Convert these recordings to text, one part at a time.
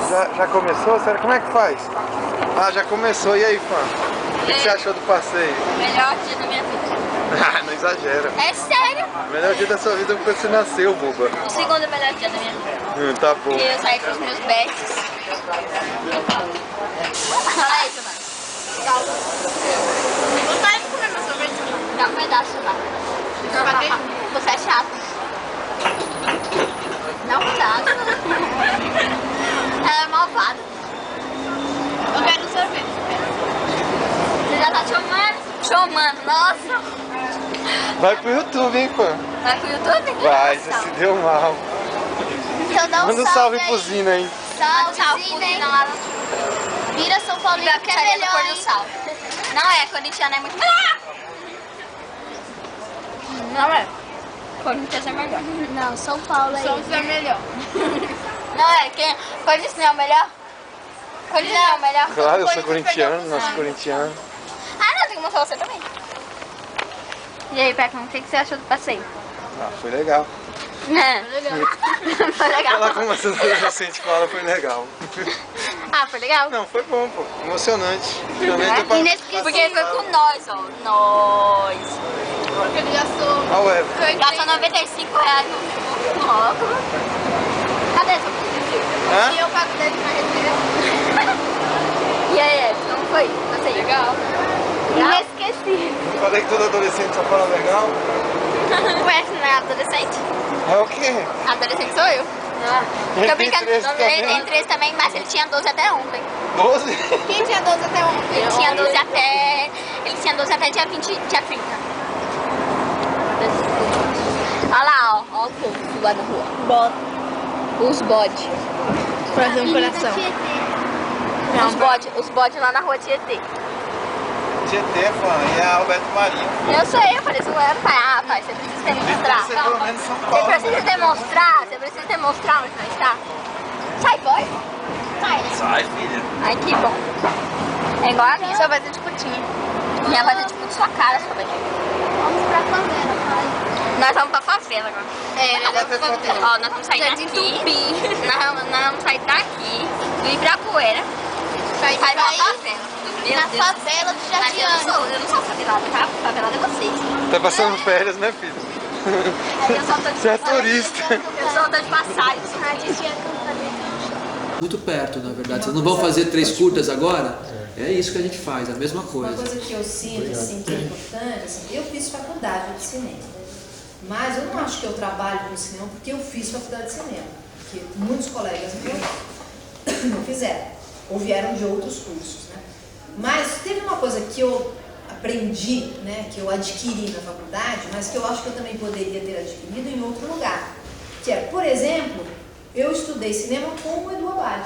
Já começou? Sério? Como é que faz? Ah, já começou. E aí, fã? O que você achou do passeio? Melhor dia da minha vida. Ah, não exagera. É sério? Melhor dia da sua vida foi quando você nasceu, boba. O segundo melhor dia da minha vida. Tá bom. Porque eu saí com os meus besties. Fala aí, Giovana. Vontade de comer meu sorvete? Dá um pedaço, Giovana. Você é chato. Dá um pedaço. Ela é malvada. Eu quero um sorvete. Você já tá chamando, nossa. Vai pro YouTube, hein, fã? Vai pro YouTube? Vai, você se deu mal. Então dá um Manda um salve pro Zina aí. Salve, Zina lá no... Vira São Paulino que é melhor, hein? Não é, corintiano é muito melhor. Não é. Corinthians é melhor. Não, São Paulo é Santos é melhor. Não é, quem? Corinthians não é o melhor? Corinthians não é o melhor? Claro, eu sou corintiano, nasci corintiano. Ah, não, tem que mostrar você também. E aí, Pecão, o que você achou do passeio? Ah, foi legal. Foi legal. Falar como as adolescentes falam, foi legal. Ah, foi legal? Não, foi bom, pô. Emocionante. Finalmente Porque foi com nós, ó. Nós. Porque ele gastou. Olha o Evo. Gastou R$95 no óculos. Cadê essa? Hã? E eu pago dele pra receber. E aí, como foi? Passeio? Legal. Inesquecível. Falei que todo adolescente só fala legal. Ué, você não é adolescente? É o quê? Adolescente sou eu. Ele Tô tem brincando, 13 também? ele tem 13 também, mas ele tinha 12 até ontem. 12? Quem tinha 12 até ontem? Ele tinha 12 até. Ele tinha 12 até dia 20, dia 30. Olha lá, ó o povo lá na rua. Bota. Os bodes. Fazer um coração. Os bodes lá na rua Tietê. Tietê, fã, e a Alberto Marinho. Eu sei, eu falei, isso não é pai. Ah, pai, você precisa demonstrar. Você pelo menos São Você Paulo. precisa demonstrar onde nós está. Sai, boy. Sai, né? Sai, filha. Ai, que bom. É igual a minha. Só vai ter de putinha. Minha vai ter de putinha sua cara, só vai ter. Vamos pra favela, pai. Nós vamos pra favela agora. Não vai ter favela. Ó, nós vamos sair daqui. Nós vamos sair daqui, do Ibirapuera. Sai pra favela. Meu Na Deus. favela do Mas Jardiano. eu não sou favelada, tá? Favelada é vocês. Tá passando férias, né, filho? Eu só tô de Você é turista. Eu só tô de passagem. Muito perto, na verdade. Vocês não vão fazer 3 curtas agora? É isso que a gente faz, a mesma Uma coisa. coisa que eu sinto assim, que é importante, assim, eu fiz faculdade de cinema, mas eu não acho que eu trabalho com cinema porque eu fiz faculdade de cinema, porque muitos colegas não fizeram, ou vieram de outros cursos, né? Mas teve uma coisa que eu aprendi, né, que eu adquiri na faculdade, mas que eu acho que eu também poderia ter adquirido em outro lugar, que é, por exemplo, eu estudei cinema com o Edu Abad,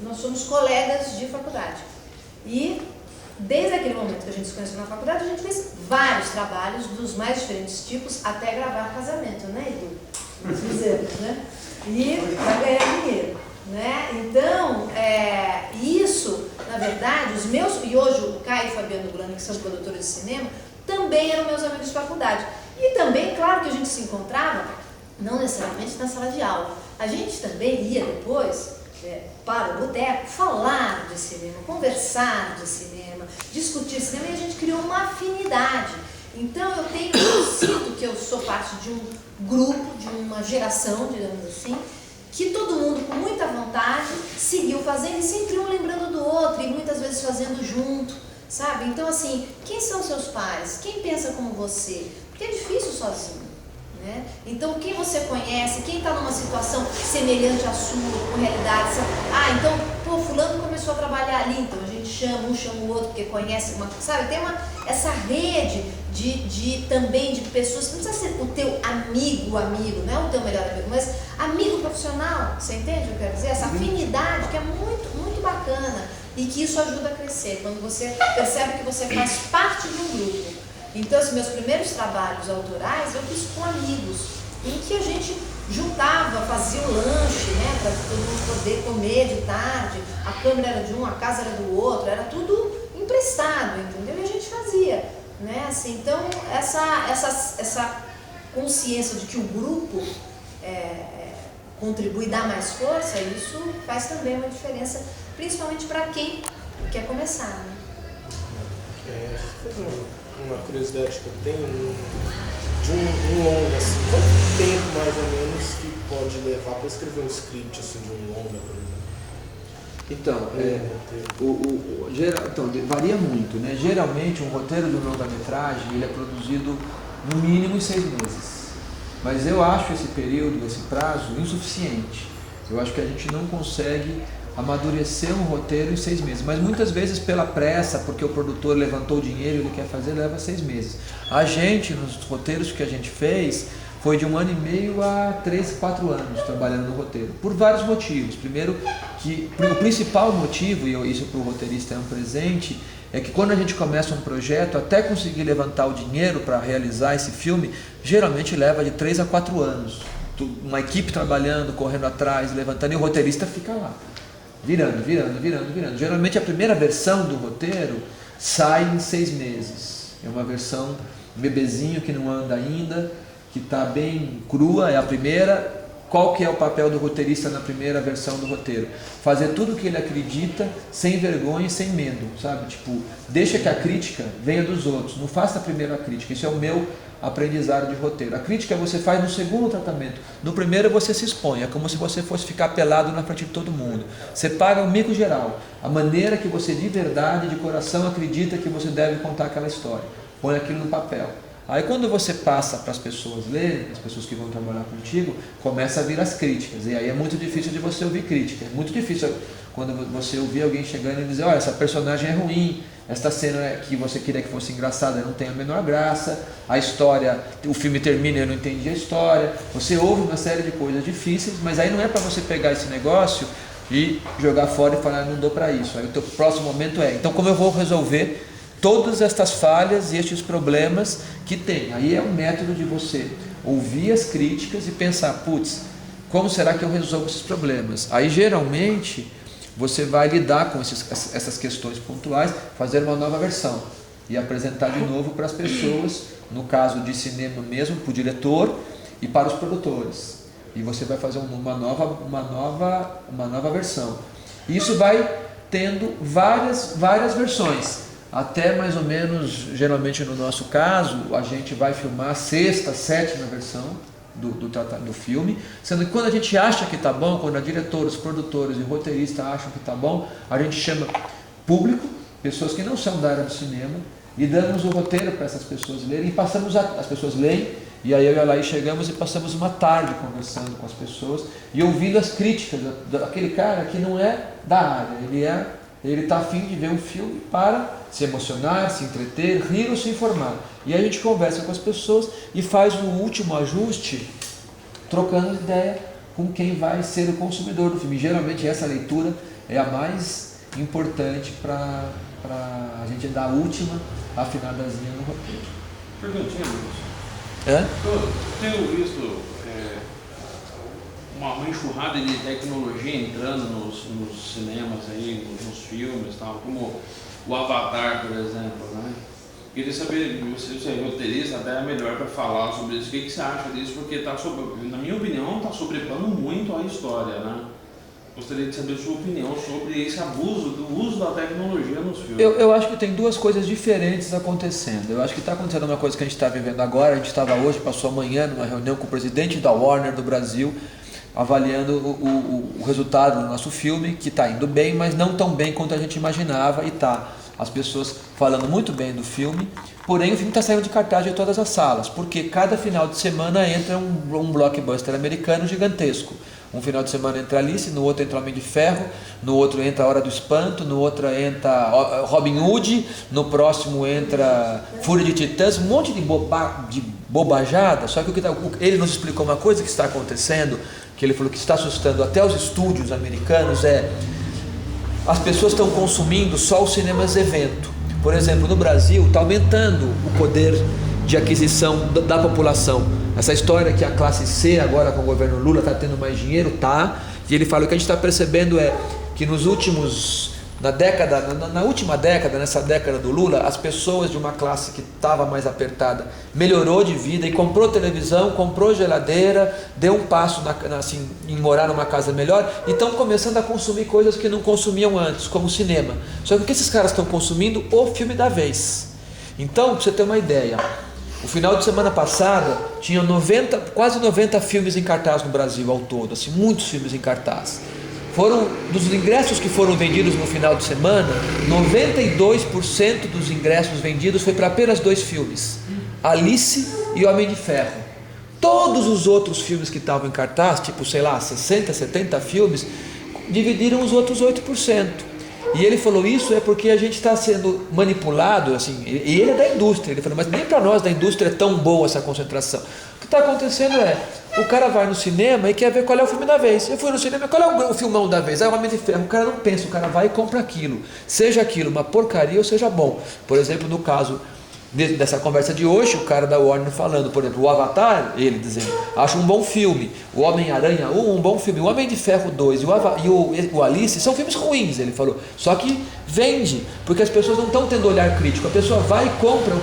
nós somos colegas de faculdade. E desde aquele momento que a gente se conheceu na faculdade, a gente fez vários trabalhos dos mais diferentes tipos até gravar casamento, né, Edu? Nós fizemos, né? E para ganhar dinheiro, né? Então, isso, na verdade, os meus... E hoje o Caio e o Fabiano Glano, que são produtores de cinema, também eram meus amigos de faculdade. E também, claro que a gente se encontrava, não necessariamente na sala de aula. A gente também ia depois... para o boteco, falar de cinema, conversar de cinema, discutir cinema, e a gente criou uma afinidade. Então eu sinto que eu sou parte de um grupo, de uma geração, digamos assim, que todo mundo com muita vontade seguiu fazendo e sempre um lembrando do outro e muitas vezes fazendo junto, sabe? Então assim, quem são seus pais? Quem pensa como você? Porque é difícil sozinho. Né? Então, quem você conhece, quem está numa situação semelhante à sua, com realidade, sabe? Ah, então, pô, fulano começou a trabalhar ali, então a gente chama, um chama o outro, porque conhece uma, sabe? Tem essa rede também de pessoas, não precisa ser o teu amigo, não é o teu melhor amigo, mas amigo profissional, você entende o que eu quero dizer? Essa afinidade que é muito, muito bacana e que isso ajuda a crescer, quando você percebe que você faz parte de um grupo. Então, os meus primeiros trabalhos autorais eu fiz com amigos, em que a gente juntava, fazia o lanche, né, para todo mundo poder comer de tarde, a câmera era de um, a casa era do outro, era tudo emprestado, entendeu? E a gente fazia, né, assim, então essa consciência de que o grupo contribui e dá mais força, isso faz também uma diferença, principalmente para quem quer começar, né? Uma curiosidade que eu tenho, de um longa, assim, quanto tempo mais ou menos que pode levar para escrever um script assim, de um longa, por exemplo? Então, então, varia muito, né? Geralmente um roteiro de longa-metragem ele é produzido no mínimo em 6 meses. Mas eu acho esse período, esse prazo, insuficiente. Eu acho que a gente não consegue amadurecer um roteiro em 6 meses. Mas muitas vezes pela pressa, porque o produtor levantou o dinheiro e ele quer fazer, leva 6 meses. A gente, nos roteiros que a gente fez, foi de 1 ano e meio a 3, 4 anos trabalhando no roteiro, por vários motivos. Primeiro, que o principal motivo, e isso para o roteirista é um presente, é que quando a gente começa um projeto, até conseguir levantar o dinheiro para realizar esse filme, geralmente leva de 3 a 4 anos. Uma equipe trabalhando, correndo atrás, levantando, e o roteirista fica lá, virando. Geralmente a primeira versão do roteiro sai em 6 meses. É uma versão bebezinho que não anda ainda, que está bem crua, é a primeira. Qual que é o papel do roteirista na primeira versão do roteiro? Fazer tudo o que ele acredita, sem vergonha e sem medo, sabe? Tipo, deixa que a crítica venha dos outros, não faça primeiro a crítica. Isso é o meu aprendizado de roteiro. A crítica você faz no segundo tratamento. No primeiro você se expõe, é como se você fosse ficar pelado na frente de todo mundo. Você paga o mico geral, a maneira que você de verdade, de coração acredita que você deve contar aquela história. Põe aquilo no papel. Aí quando você passa para as pessoas lerem, as pessoas que vão trabalhar contigo, começa a vir as críticas. E aí é muito difícil de você ouvir crítica. É muito difícil quando você ouvir alguém chegando e dizer, olha, essa personagem é ruim, esta cena que você queria que fosse engraçada não tem a menor graça, a história, o filme termina e eu não entendi a história. Você ouve uma série de coisas difíceis, mas aí não é para você pegar esse negócio e jogar fora e falar, não dou para isso. Aí o teu próximo momento é, então como eu vou resolver todas estas falhas e estes problemas que tem? Aí é um método de você ouvir as críticas e pensar, putz, como será que eu resolvo esses problemas? Aí geralmente você vai lidar com essas questões pontuais, fazer uma nova versão e apresentar de novo para as pessoas, no caso de cinema mesmo, para o diretor e para os produtores. E você vai fazer uma nova versão. Isso vai tendo várias versões. Até mais ou menos, geralmente no nosso caso, a gente vai filmar a 6ª, 7ª versão do filme, sendo que quando a gente acha que está bom, quando a diretora, os produtores e o roteirista acham que está bom, a gente chama público, pessoas que não são da área do cinema, e damos o roteiro para essas pessoas lerem, e as pessoas leem, e aí eu e a Laís chegamos e passamos uma tarde conversando com as pessoas e ouvindo as críticas daquele cara que não é da área, ele está a fim de ver um filme para se emocionar, se entreter, rir ou se informar. E aí a gente conversa com as pessoas e faz o último ajuste, trocando ideia com quem vai ser o consumidor do filme. Geralmente essa leitura é a mais importante para a gente dar a última afinadazinha no roteiro. Perguntinha, Lucas. É? Eu tenho visto uma enxurrada de tecnologia entrando nos cinemas aí, nos filmes, tal, como o Avatar, por exemplo, né? Queria saber, você é roteirista, até é melhor para falar sobre isso. O que você acha disso? Porque na minha opinião, está sobrepondo muito a história, né? Gostaria de saber a sua opinião sobre esse abuso do uso da tecnologia nos filmes. Eu acho que tem duas coisas diferentes acontecendo. Eu acho que está acontecendo uma coisa que a gente está vivendo agora. A gente estava hoje, passou amanhã numa reunião com o presidente da Warner do Brasil, avaliando o resultado do nosso filme, que está indo bem, mas não tão bem quanto a gente imaginava, e tá. As pessoas falando muito bem do filme, porém o filme está saindo de cartaz de todas as salas, porque cada final de semana entra um blockbuster americano gigantesco. Um final de semana entra Alice, no outro entra Homem de Ferro, no outro entra A Hora do Espanto, no outro entra Robin Hood, no próximo entra Fúria de Titãs, um monte de bobajada. Só que ele nos explicou uma coisa que está acontecendo, que ele falou que está assustando até os estúdios americanos, as pessoas estão consumindo só os cinemas evento. Por exemplo, no Brasil está aumentando o poder de aquisição da população. Essa história que a classe C agora com o governo Lula está tendo mais dinheiro, tá? E ele fala, o que a gente está percebendo é que nos últimos na última década, nessa década do Lula, as pessoas de uma classe que estava mais apertada melhorou de vida e comprou televisão, comprou geladeira, deu um passo assim, em morar numa casa melhor e estão começando a consumir coisas que não consumiam antes, como cinema. Só que o que esses caras estão consumindo? O filme da vez. Então, para você ter uma ideia, o final de semana passada tinha quase 90 filmes em cartaz no Brasil ao todo, assim, muitos filmes em cartaz. Dos ingressos que foram vendidos no final de semana, 92% dos ingressos vendidos foi para apenas 2 filmes, Alice e Homem de Ferro. Todos os outros filmes que estavam em cartaz, tipo, sei lá, 60, 70 filmes, dividiram os outros 8%. E ele falou, isso é porque a gente está sendo manipulado, assim, e ele é da indústria, ele falou, mas nem para nós da indústria é tão boa essa concentração. O que está acontecendo é, o cara vai no cinema e quer ver qual é o filme da vez. Eu fui no cinema, qual é o filmão da vez? É o Homem de Ferro. O cara não pensa, o cara vai e compra aquilo. Seja aquilo uma porcaria ou seja bom. Por exemplo, no caso dessa conversa de hoje, o cara da Warner falando, por exemplo, o Avatar, ele dizendo, acho um bom filme. O Homem-Aranha 1, um bom filme. O Homem de Ferro 2 e o Alice são filmes ruins, ele falou. Só que vende, porque as pessoas não estão tendo olhar crítico. A pessoa vai e compra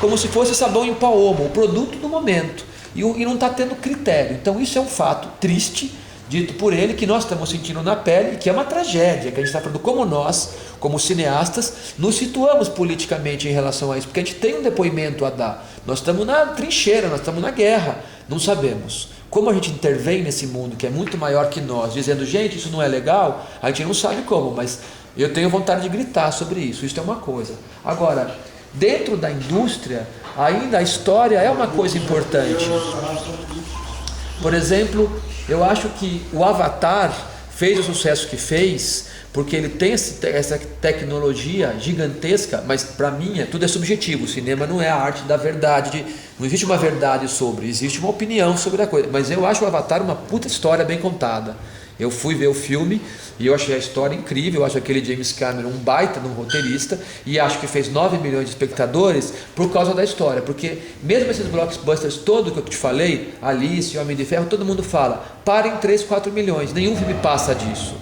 como se fosse sabão em pau omo, o produto do momento. E não está tendo critério. Então isso é um fato triste, dito por ele, que nós estamos sentindo na pele, e que é uma tragédia, que a gente está falando como nós, como cineastas, nos situamos politicamente em relação a isso, porque a gente tem um depoimento a dar. Nós estamos na trincheira, nós estamos na guerra, não sabemos. Como a gente intervém nesse mundo que é muito maior que nós, dizendo, gente, isso não é legal, a gente não sabe como, mas eu tenho vontade de gritar sobre isso, isso é uma coisa. Agora, dentro da indústria, ainda a história é uma coisa importante. Por exemplo, eu acho que o Avatar fez o sucesso que fez porque ele tem essa tecnologia gigantesca, mas para mim tudo é subjetivo. O cinema não é a arte da verdade, não existe uma verdade sobre, existe uma opinião sobre a coisa. Mas eu acho o Avatar uma puta história bem contada. Eu fui ver o filme e eu achei a história incrível, eu acho aquele James Cameron um baita de um roteirista e acho que fez 9 milhões de espectadores por causa da história, porque mesmo esses blockbusters todos que eu te falei, Alice, Homem de Ferro, todo mundo fala, para em 3, 4 milhões, nenhum filme passa disso.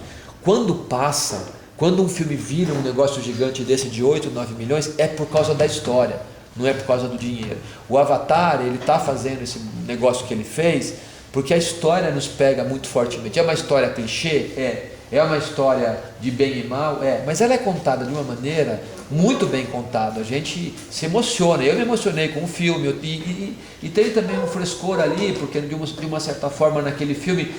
Quando um filme vira um negócio gigante desse de 8, 9 milhões, é por causa da história, não é por causa do dinheiro. O Avatar, ele está fazendo esse negócio que ele fez porque a história nos pega muito fortemente. É uma história clichê? É uma história de bem e mal? Mas ela é contada de uma maneira muito bem contada. A gente se emociona. Eu me emocionei com o filme e tem também um frescor ali, porque de uma certa forma naquele filme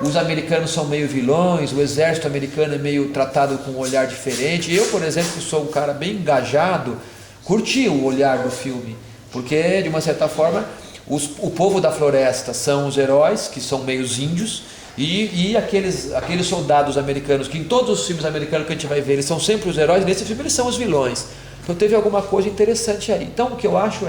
os americanos são meio vilões, o exército americano é meio tratado com um olhar diferente. Eu, por exemplo, que sou um cara bem engajado, curti o olhar do filme, porque de uma certa forma o povo da floresta são os heróis, que são meios índios, e aqueles soldados americanos, que em todos os filmes americanos que a gente vai ver, eles são sempre os heróis, nesse filme eles são os vilões. Então teve alguma coisa interessante aí. Então o que eu acho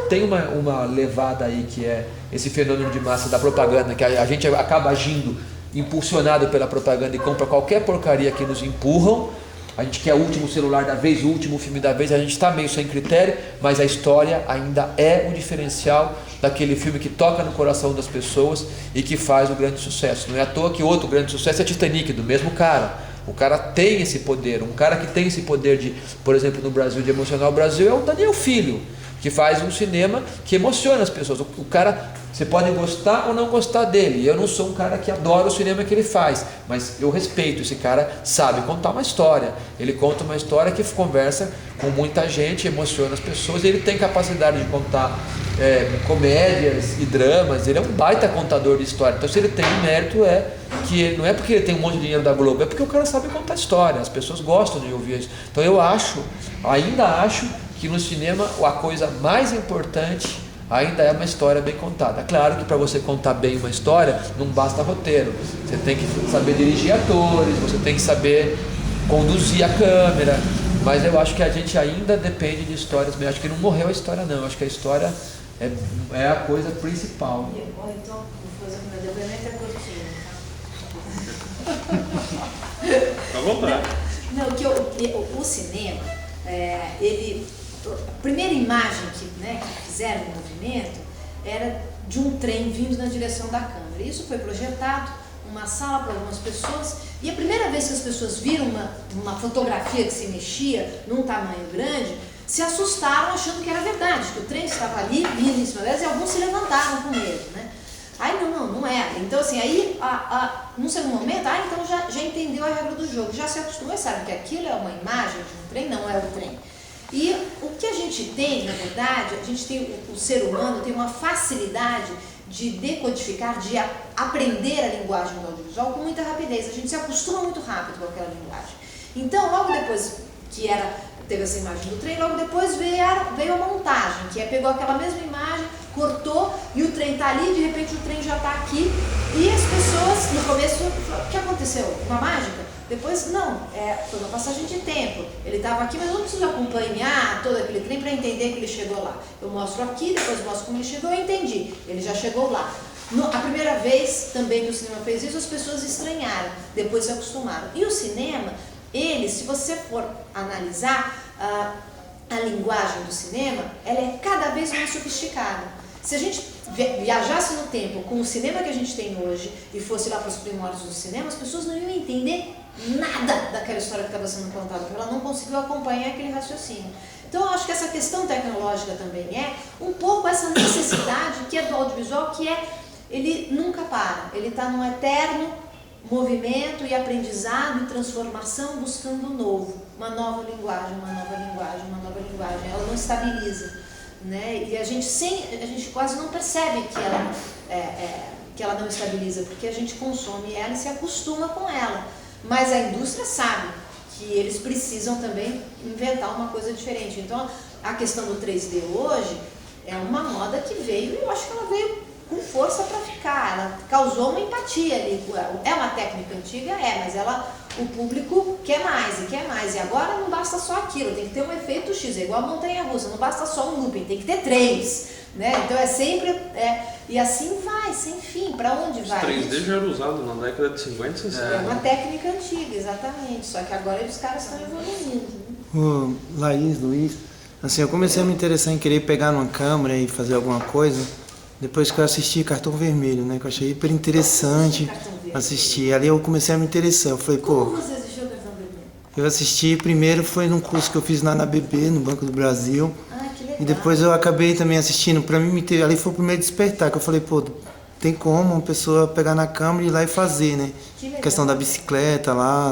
tem uma levada aí que é esse fenômeno de massa da propaganda, que a gente acaba agindo impulsionado pela propaganda e compra qualquer porcaria que nos empurram. A gente quer o último celular da vez, o último filme da vez, a gente está meio sem critério, mas a história ainda é o diferencial daquele filme que toca no coração das pessoas e que faz o grande sucesso. Não é à toa que outro grande sucesso é Titanic, do mesmo cara. O cara tem esse poder, um cara que tem esse poder de, por exemplo, no Brasil, de emocionar o Brasil, é o Daniel Filho, que faz um cinema que emociona as pessoas. O cara, você pode gostar ou não gostar dele. Eu não sou um cara que adora o cinema que ele faz, mas eu respeito. Esse cara sabe contar uma história. Ele conta uma história que conversa com muita gente, emociona as pessoas. Ele tem capacidade de contar comédias e dramas. Ele é um baita contador de história. Então, se ele tem um mérito, que não é porque ele tem um monte de dinheiro da Globo, é porque o cara sabe contar história. As pessoas gostam de ouvir isso. Então, eu ainda acho que no cinema a coisa mais importante ainda é uma história bem contada. Claro que para você contar bem uma história não basta roteiro, você tem que saber dirigir atores, você tem que saber conduzir a câmera, mas eu acho que a gente ainda depende de histórias, eu acho que não morreu a história não, eu acho que a história é a coisa principal. Então, vou fazer o meu depoimento curtinho, tá? Fica à vontade. Não, que o cinema, a primeira imagem que fizeram no movimento era de um trem vindo na direção da câmera. Isso foi projetado uma sala para algumas pessoas, e a primeira vez que as pessoas viram uma fotografia que se mexia num tamanho grande, se assustaram achando que era verdade, que o trem estava ali, vindo em cima delas, e alguns se levantaram com medo, né? Aí não era. Então assim, aí num segundo momento, então já entendeu a regra do jogo, já se acostumou e sabe que aquilo é uma imagem de um trem, não é o trem. E o que a gente tem, na verdade, a gente tem, o ser humano tem uma facilidade de decodificar, de aprender a linguagem do audiovisual com muita rapidez. A gente se acostuma muito rápido com aquela linguagem. Então, logo depois que teve essa imagem do trem, logo depois veio a montagem, que pegou aquela mesma imagem, cortou e o trem está ali, de repente o trem já está aqui. E as pessoas, no começo, o que aconteceu? Uma mágica? Depois, não, foi uma passagem de tempo. Ele estava aqui, mas eu não preciso acompanhar todo aquele trem para entender que ele chegou lá. Eu mostro aqui, depois mostro como ele chegou, eu entendi. Ele já chegou lá. A primeira vez também que o cinema fez isso, as pessoas estranharam, depois se acostumaram. E o cinema, se você for analisar a linguagem do cinema, ela é cada vez mais sofisticada. Se a gente viajasse no tempo com o cinema que a gente tem hoje e fosse lá para os primórdios do cinema, as pessoas não iam entender nada daquela história que estava sendo contada, porque ela não conseguiu acompanhar aquele raciocínio. Então eu acho que essa questão tecnológica também é um pouco essa necessidade que é do audiovisual, que ele nunca para, ele está num eterno movimento e aprendizado e transformação, buscando o novo, uma nova linguagem, ela não estabiliza, né? E a gente quase não percebe que ela não estabiliza, porque a gente consome ela e se acostuma com ela. Mas a indústria sabe que eles precisam também inventar uma coisa diferente. Então, a questão do 3D hoje é uma moda que veio, e eu acho que ela veio com força para ficar. Ela causou uma empatia ali. É uma técnica antiga? Mas o público quer mais e quer mais. E agora não basta só aquilo, tem que ter um efeito X, é igual a montanha-russa, não basta só um looping, tem que ter 3. Né? Então e assim vai, sem fim, para onde vai? O 3D já era usado na década de 50 e 60. É uma técnica antiga, exatamente, só que agora os caras estão evoluindo. Laís, Luiz, assim, eu comecei a me interessar em querer pegar numa câmera e fazer alguma coisa depois que eu assisti Cartão Vermelho, né, que eu achei hiper interessante assistir. Ali eu comecei a me interessar, eu falei, Como você assistiu o Cartão Vermelho? Eu assisti primeiro, foi num curso que eu fiz na ABB, no Banco do Brasil. E depois eu acabei também assistindo, pra mim, ali foi o primeiro despertar, que eu falei, tem como uma pessoa pegar na câmera e ir lá e fazer, né? A questão da bicicleta lá,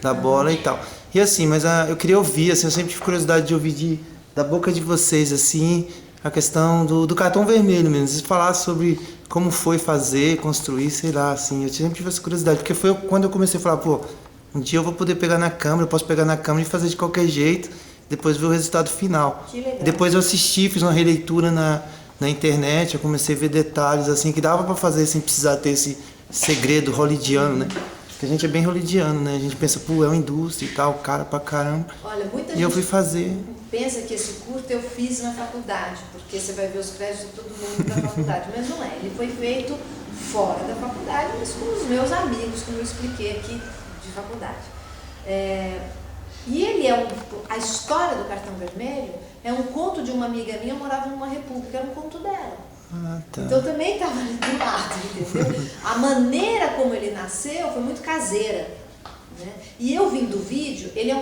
da bola e tal. E assim, mas eu queria ouvir, assim, eu sempre tive curiosidade de ouvir da boca de vocês, assim, a questão do Cartão Vermelho mesmo. Vocês falaram sobre como foi fazer, construir, sei lá, assim, eu sempre tive essa curiosidade, porque foi quando eu comecei a falar, um dia eu vou poder pegar na câmera, eu posso pegar na câmera e fazer de qualquer jeito, depois ver o resultado final. Depois eu assisti, fiz uma releitura na internet, eu comecei a ver detalhes assim que dava para fazer sem precisar ter esse segredo hollywoodiano, né? Porque a gente é bem hollywoodiano, né? A gente pensa, é uma indústria e tal, cara pra caramba. Olha, muita gente eu fui fazer. Pensa que esse curto eu fiz na faculdade, porque você vai ver os créditos de todo mundo da faculdade, mas não é. Ele foi feito fora da faculdade, mas com os meus amigos, como eu expliquei aqui, de faculdade. E ele a história do Cartão Vermelho é um conto de uma amiga minha, morava numa república, era um conto dela. Tá. Então também estava ali do lado, entendeu? A maneira como ele nasceu foi muito caseira, né? E eu vim do vídeo, ele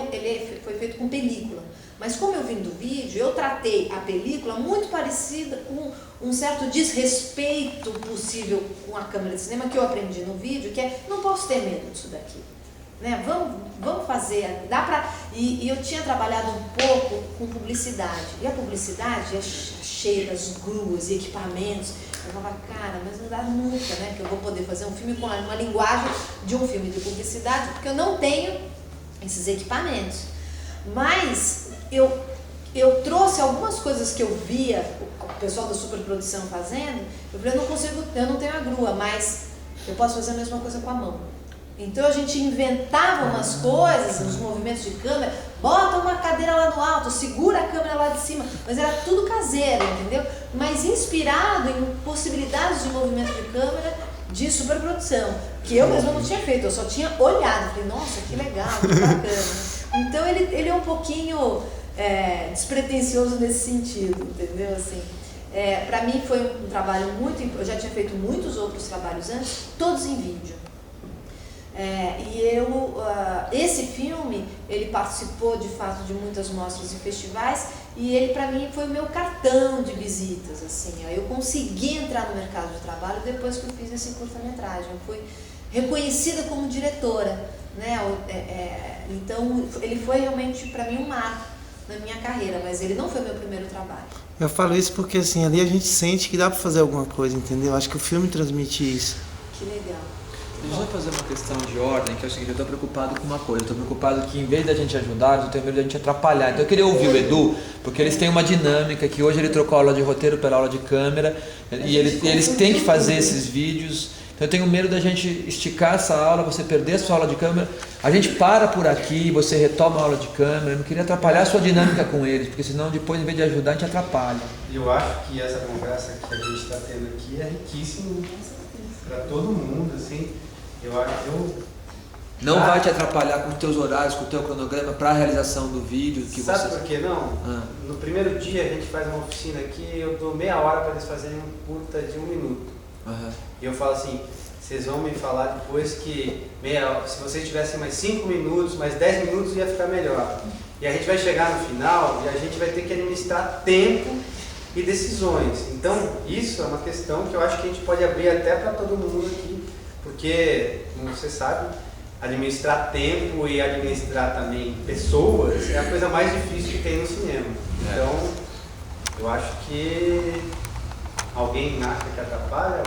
foi feito com película, mas como eu vim do vídeo, eu tratei a película muito parecida com um certo desrespeito possível com a câmera de cinema que eu aprendi no vídeo, que não posso ter medo disso daqui. Né? Vamos fazer, e eu tinha trabalhado um pouco com publicidade, e a publicidade é cheia das gruas e equipamentos. Eu falava, cara, mas não dá nunca, né, que eu vou poder fazer um filme com uma linguagem de um filme de publicidade, porque eu não tenho esses equipamentos. Mas eu trouxe algumas coisas que eu via o pessoal da superprodução fazendo. Eu falei, eu não tenho a grua, mas eu posso fazer a mesma coisa com a mão. Então a gente inventava umas coisas, uns movimentos de câmera, bota uma cadeira lá no alto, segura a câmera lá de cima, mas era tudo caseiro, entendeu? Mas inspirado em possibilidades de movimento de câmera de superprodução, que eu mesma não tinha feito, eu só tinha olhado, falei, nossa, que legal, que bacana. Então ele é um pouquinho despretensioso nesse sentido, entendeu? Assim, para mim foi um trabalho eu já tinha feito muitos outros trabalhos antes, todos em vídeo. Esse filme, ele participou de fato de muitas mostras e festivais e ele para mim foi o meu cartão de visitas, assim, eu consegui entrar no mercado de trabalho depois que eu fiz esse curta-metragem, eu fui reconhecida como diretora, né? Então ele foi realmente para mim um marco na minha carreira, mas ele não foi meu primeiro trabalho. Eu falo isso porque assim, ali a gente sente que dá pra fazer alguma coisa, entendeu? Acho que o filme transmite isso. Que legal. Deixa eu fazer uma questão de ordem, que é o seguinte, eu estou preocupado com uma coisa, eu estou preocupado que em vez da gente ajudar, eu tenho medo da gente atrapalhar. Então eu queria ouvir o Edu, porque eles têm uma dinâmica que hoje ele trocou a aula de roteiro pela aula de câmera, e eles têm que fazer esses vídeos. Então eu tenho medo da gente esticar essa aula, você perder a sua aula de câmera, a gente para por aqui, você retoma a aula de câmera, eu não queria atrapalhar a sua dinâmica com eles, porque senão depois, em vez de ajudar, a gente atrapalha. Eu acho que essa conversa que a gente está tendo aqui é riquíssima para todo mundo, assim. Não vai te atrapalhar com os teus horários, com o teu cronograma para a realização do vídeo que você... Sabe por que não? No primeiro dia a gente faz uma oficina aqui e eu dou meia hora para eles fazerem um curta de 1 minuto. E eu falo assim, vocês vão me falar depois que se vocês tivessem mais 5 minutos, mais 10 minutos ia ficar melhor. E a gente vai chegar no final e a gente vai ter que administrar tempo e decisões. Então isso é uma questão que eu acho que a gente pode abrir até para todo mundo aqui. Porque, como você sabe, administrar tempo e administrar também pessoas é a coisa mais difícil que tem no cinema. Então, eu acho que alguém acha que atrapalha,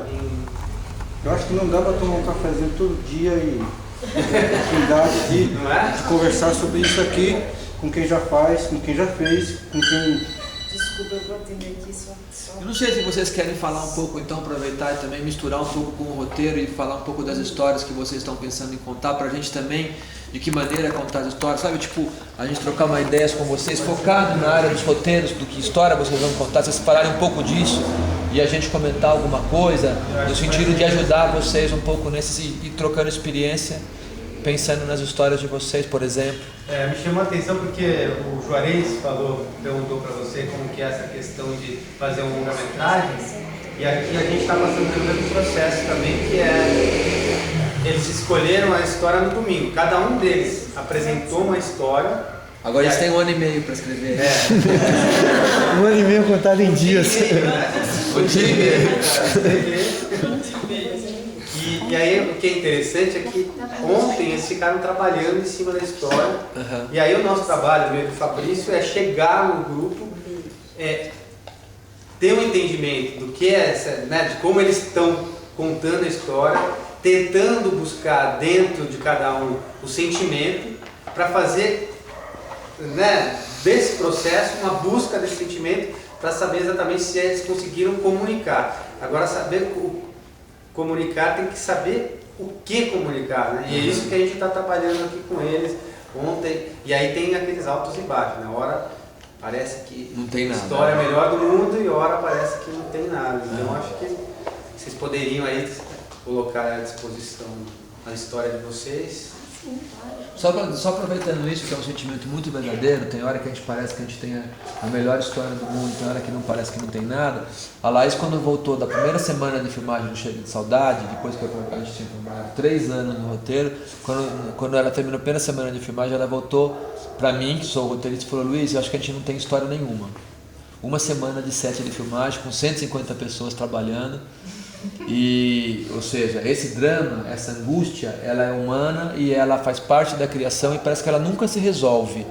Eu acho que não dá para tomar um cafezinho todo dia e oportunidade de conversar sobre isso aqui com quem já faz, com quem já fez, com quem... Desculpa, eu vou atender aqui só. Eu não sei se vocês querem falar um pouco, então aproveitar e também misturar um pouco com o roteiro e falar um pouco das histórias que vocês estão pensando em contar pra gente também, de que maneira contar as histórias, sabe? Tipo, a gente trocar uma ideia com vocês, focado na área dos roteiros, do que história vocês vão contar, vocês falarem um pouco disso e a gente comentar alguma coisa, no sentido de ajudar vocês um pouco nesses e trocando experiência, pensando nas histórias de vocês, por exemplo. Me chamou a atenção porque o Juarez perguntou para você como que é essa questão de fazer um longa-metragem, e aqui a gente está passando pelo mesmo processo também, que é eles escolheram a história no domingo, cada um deles apresentou uma história. Agora eles têm 1 ano e meio para escrever. 1 ano e meio contado em dias. E aí o que é interessante é que ontem eles ficaram trabalhando em cima da história. E aí o nosso trabalho, meio do Fabrício, é chegar no grupo, ter um entendimento do que é essa, né, de como eles estão contando a história, tentando buscar dentro de cada um o sentimento, para fazer, né, desse processo uma busca desse sentimento, para saber exatamente se eles conseguiram comunicar. Agora, saber comunicar, tem que saber o que comunicar, né? E é isso que a gente está trabalhando aqui com eles ontem. E aí tem aqueles altos e baixos, né? Hora parece que não tem nada, a história é a melhor do mundo e hora parece que não tem nada. Então acho que vocês poderiam aí colocar à disposição a história de vocês. Sim, claro. Só aproveitando isso, que é um sentimento muito verdadeiro, tem hora que a gente parece que a gente tem a melhor história do mundo, tem hora que não parece que não tem nada. A Laís, quando voltou da primeira semana de filmagem do Chega de Saudade, depois que a gente tinha filmado 3 anos no roteiro, quando ela terminou a primeira semana de filmagem, ela voltou pra mim, que sou o roteirista, e falou: Luiz, eu acho que a gente não tem história nenhuma. 1 semana de set de filmagem, com 150 pessoas trabalhando. E, ou seja, esse drama, essa angústia, ela é humana e ela faz parte da criação e parece que ela nunca se resolve.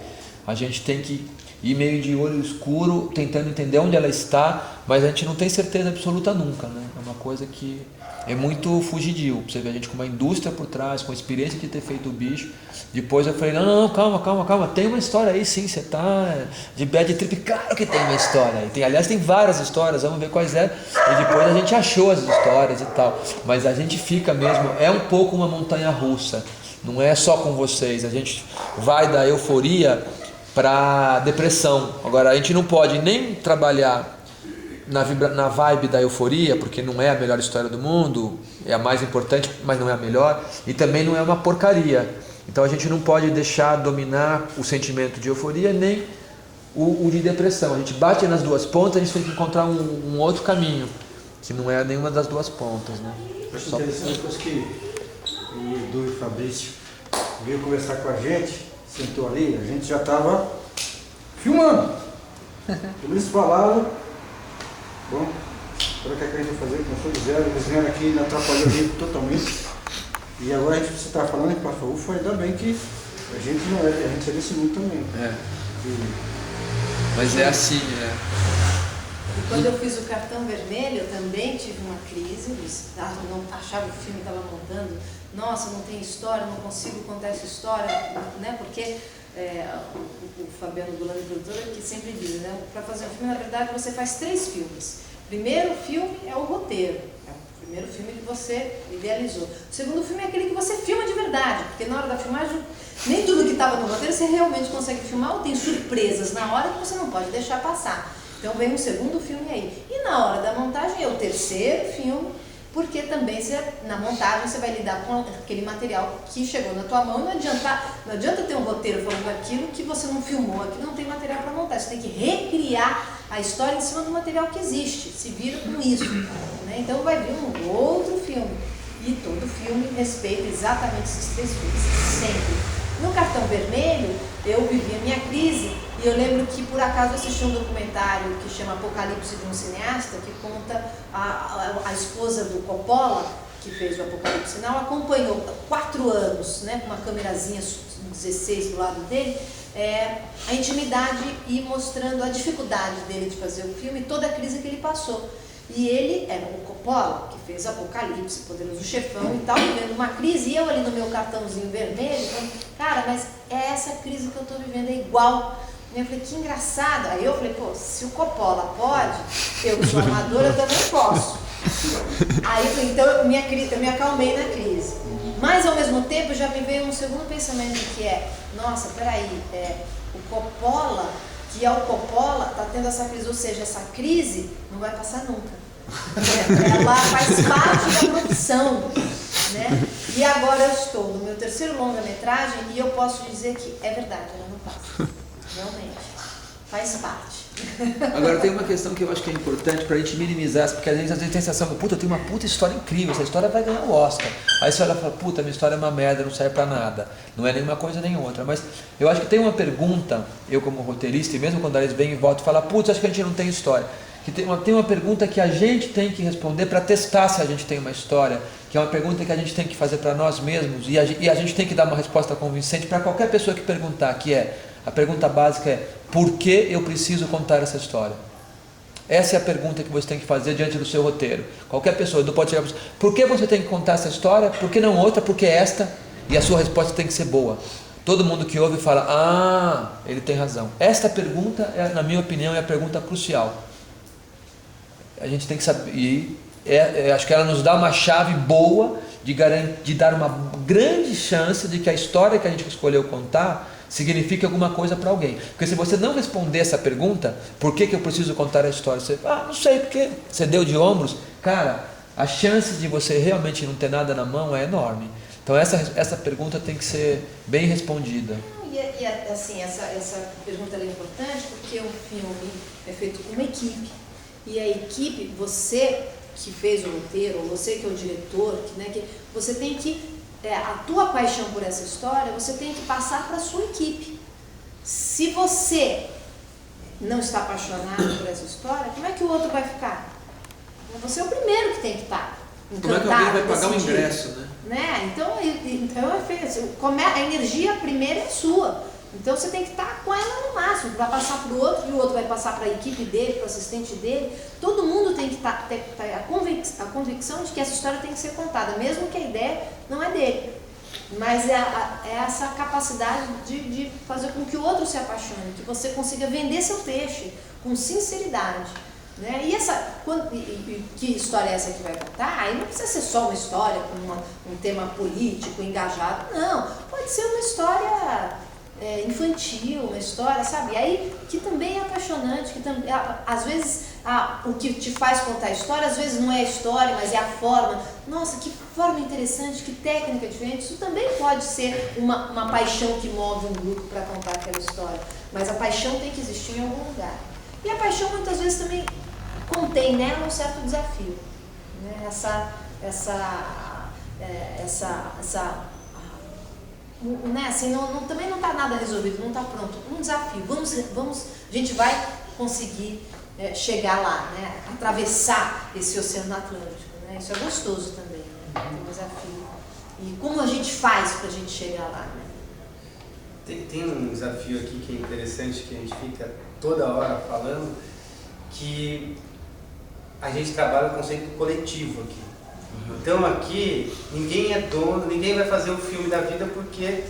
A gente tem que ir meio de olho escuro, tentando entender onde ela está, mas a gente não tem certeza absoluta nunca, né? É uma coisa que é muito fugidio. Você vê a gente com uma indústria por trás, com a experiência de ter feito o bicho. Depois eu falei, não, calma, tem uma história aí sim, você tá de bad trip, claro que tem uma história aí. Aliás, tem várias histórias, vamos ver quais é. E depois a gente achou as histórias e tal. Mas a gente fica mesmo, é um pouco uma montanha russa. Não é só com vocês, a gente vai da euforia para depressão. Agora, a gente não pode nem trabalhar na vibe da euforia, porque não é a melhor história do mundo, é a mais importante, mas não é a melhor, e também não é uma porcaria. Então a gente não pode deixar dominar o sentimento de euforia nem o de depressão. A gente bate nas duas pontas, a gente tem que encontrar um outro caminho, que não é nenhuma das duas pontas, né? Acho interessante que o Edu e o Fabrício veio conversar com a gente, sentou ali, a gente já estava filmando. Eles falaram, bom, agora o que a gente vai fazer? Começou de zero, eles vieram aqui e atrapalhou a gente totalmente. E agora a gente você está falando, a gente falou, ufa, ainda bem que a gente não é, a gente é desse mundo também. Mas é assim, né? E quando eu fiz o Cartão Vermelho, eu também tive uma crise, não achava que o filme estava montando, nossa, não tem história, não consigo contar essa história, né? Porque o Fabiano Gulani, produtor, que sempre diz, né? Para fazer um filme, na verdade, você faz 3 filmes. O primeiro filme é o roteiro, é o primeiro filme que você idealizou. O segundo filme é aquele que você filma de verdade, porque na hora da filmagem, nem tudo que estava no roteiro você realmente consegue filmar, ou tem surpresas na hora que você não pode deixar passar. Então vem um segundo filme aí. E na hora da montagem é o terceiro filme, porque também na montagem você vai lidar com aquele material que chegou na tua mão. Não adianta ter um roteiro falando aquilo que você não filmou, aqui não tem material para montar. Você tem que recriar a história em cima do material que existe. Se vira com isso. Né? Então vai vir um outro filme. E todo filme respeita exatamente esses 3 filmes. Sempre. No Cartão Vermelho, eu vivi a minha crise e eu lembro que, por acaso, assisti um documentário que chama Apocalipse de um Cineasta, que conta a esposa do Coppola, que fez o Apocalipse Now, acompanhou 4 anos, né, com uma câmerazinha 16 do lado dele, a intimidade e mostrando a dificuldade dele de fazer o filme e toda a crise que ele passou. E ele era o Coppola, que fez Apocalipse, Poderoso Chefão e tal, vivendo uma crise, e eu ali no meu cartãozinho vermelho, falando, cara, mas é essa crise que eu tô vivendo, é igual. E eu falei, que engraçado. Aí eu falei, pô, se o Coppola pode, eu que sou amadora, eu também posso. Aí eu falei, então eu me acalmei na crise. Mas ao mesmo tempo já me veio um segundo pensamento que nossa, peraí, o Coppola, que é o Coppola, está tendo essa crise, ou seja, essa crise não vai passar nunca. Ela faz parte da profissão, né? E agora eu estou no meu 3º longa-metragem e eu posso dizer que é verdade, ela não passa. Realmente, faz parte. Agora tem uma questão que eu acho que é importante pra gente minimizar, porque às vezes tem a sensação que, puta, eu tenho uma puta história incrível, essa história vai ganhar o Oscar. Aí você olha e fala, puta, minha história é uma merda, não serve pra nada. Não é nenhuma coisa nem outra. Mas eu acho que tem uma pergunta, eu como roteirista, e mesmo quando eles vêm e voltam e falam, putz, acho que a gente não tem história. Que tem uma pergunta que a gente tem que responder para testar se a gente tem uma história, que é uma pergunta que a gente tem que fazer para nós mesmos, e a gente tem que dar uma resposta convincente para qualquer pessoa que perguntar, que a pergunta básica é, por que eu preciso contar essa história? Essa é a pergunta que você tem que fazer diante do seu roteiro. Qualquer pessoa não pode chegar para você, por que você tem que contar essa história? Por que não outra? Por que esta? E a sua resposta tem que ser boa. Todo mundo que ouve fala, ele tem razão. Esta pergunta, na minha opinião, é a pergunta crucial. A gente tem que saber, e acho que ela nos dá uma chave boa de dar uma grande chance de que a história que a gente escolheu contar signifique alguma coisa para alguém. Porque se você não responder essa pergunta, por que eu preciso contar a história? Você, não sei, porque você deu de ombros. Cara, a chance de você realmente não ter nada na mão é enorme. Então essa pergunta tem que ser bem respondida. E assim, essa pergunta é importante porque o filme é feito com uma equipe. E a equipe, você que fez o roteiro, ou você que é o diretor, que você tem que, a tua paixão por essa história, você tem que passar para a sua equipe. Se você não está apaixonado por essa história, como é que o outro vai ficar? Você é o primeiro que tem que estar encantado. Como é que alguém vai pagar o ingresso, né? Então a energia primeira é sua. Então você tem que estar com ela no máximo, vai passar para o outro, e o outro vai passar para a equipe dele, para o assistente dele. Todo mundo tem que ter a convicção de que essa história tem que ser contada, mesmo que a ideia não é dele. Mas é essa capacidade de fazer com que o outro se apaixone, que você consiga vender seu peixe com sinceridade. Né? E que história é essa que vai contar? Aí não precisa ser só uma história com um tema político, engajado. Não, pode ser uma história infantil, uma história, sabe? Aí que também é apaixonante, que também, às vezes o que te faz contar a história, às vezes não é a história, mas é a forma. Nossa, que forma interessante, que técnica diferente. Isso também pode ser uma paixão que move um grupo para contar aquela história. Mas a paixão tem que existir em algum lugar. E a paixão muitas vezes também contém nela um certo desafio. Né? né, assim, também não está nada resolvido, não está pronto. Um desafio, a gente vai conseguir chegar lá, né, atravessar esse Oceano Atlântico, né, isso é gostoso também, né, um desafio. E como a gente faz para a gente chegar lá, né? Tem um desafio aqui que é interessante, que a gente fica toda hora falando, que a gente trabalha o conceito coletivo aqui. Então aqui ninguém é dono, ninguém vai fazer um filme da vida porque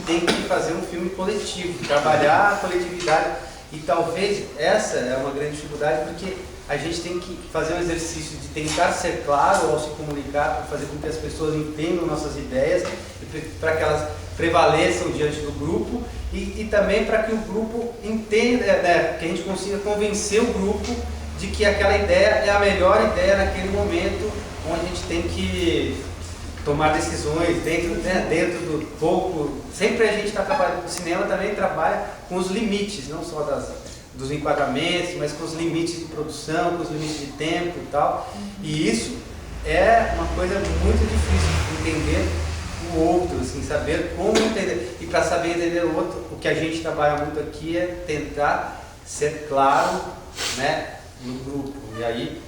tem que fazer um filme coletivo, trabalhar a coletividade. E talvez essa é uma grande dificuldade, porque a gente tem que fazer um exercício de tentar ser claro ao se comunicar, para fazer com que as pessoas entendam nossas ideias, para que elas prevaleçam diante do grupo e também para que o grupo entenda, né, que a gente consiga convencer o grupo de que aquela ideia é a melhor ideia naquele momento, onde a gente tem que tomar decisões dentro do pouco. Sempre a gente está trabalhando, o cinema também trabalha com os limites, não só dos enquadramentos, mas com os limites de produção, com os limites de tempo e tal. E isso é uma coisa muito difícil de entender o outro, assim, saber como entender. E para saber entender o outro, o que a gente trabalha muito aqui é tentar ser claro, né, no grupo. E aí,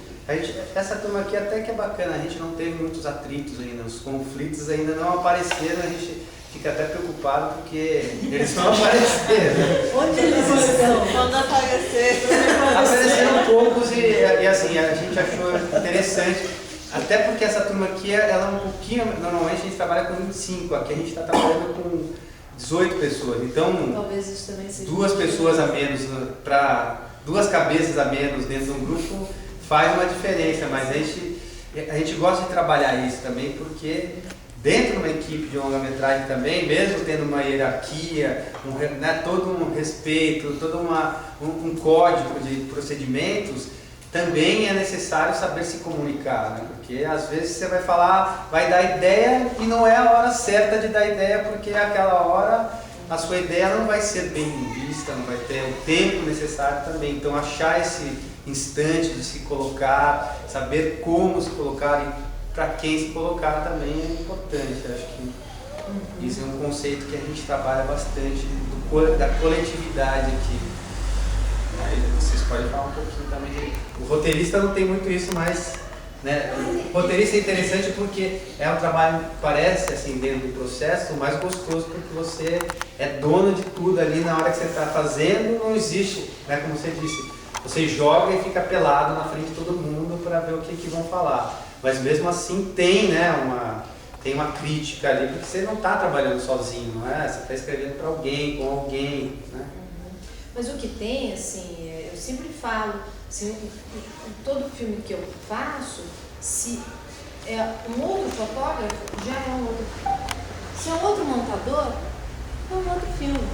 essa turma aqui até que é bacana, a gente não teve muitos atritos ainda, os conflitos ainda não apareceram, a gente fica até preocupado porque eles vão aparecer. Onde eles estão? Quando aparecer. Apareceram poucos e assim, a gente achou interessante, até porque essa turma aqui, ela é um pouquinho, normalmente a gente trabalha com 25, aqui a gente está trabalhando com 18 pessoas, então talvez isso também seja 2 pessoas a menos, para 2 cabeças a menos dentro de um grupo faz uma diferença, mas a gente gosta de trabalhar isso também, porque dentro de uma equipe de longa-metragem também, mesmo tendo uma hierarquia, né, todo um respeito, todo um código de procedimentos, também é necessário saber se comunicar, né? Porque às vezes você vai falar, vai dar ideia e não é a hora certa de dar ideia, porque aquela hora a sua ideia não vai ser bem vista, não vai ter o tempo necessário também. Então achar esse instante de se colocar, saber como se colocar e para quem se colocar também é importante. Eu acho que isso é um conceito que a gente trabalha bastante, da coletividade aqui. Aí vocês podem falar um pouquinho também. O roteirista não tem muito isso, mas, né, o roteirista é interessante porque é um trabalho que parece, assim, dentro do processo, o mais gostoso, porque você é dono de tudo ali na hora que você está fazendo, não existe, né, como você disse, você joga e fica pelado na frente de todo mundo para ver o que vão falar. Mas mesmo assim tem, né, uma crítica ali, porque você não está trabalhando sozinho, não é? Você está escrevendo para alguém, com alguém, né? Mas o que tem, assim, eu sempre falo, assim, todo filme que eu faço, se é um outro fotógrafo, já é um outro filme. Se é um outro montador, é um outro filme.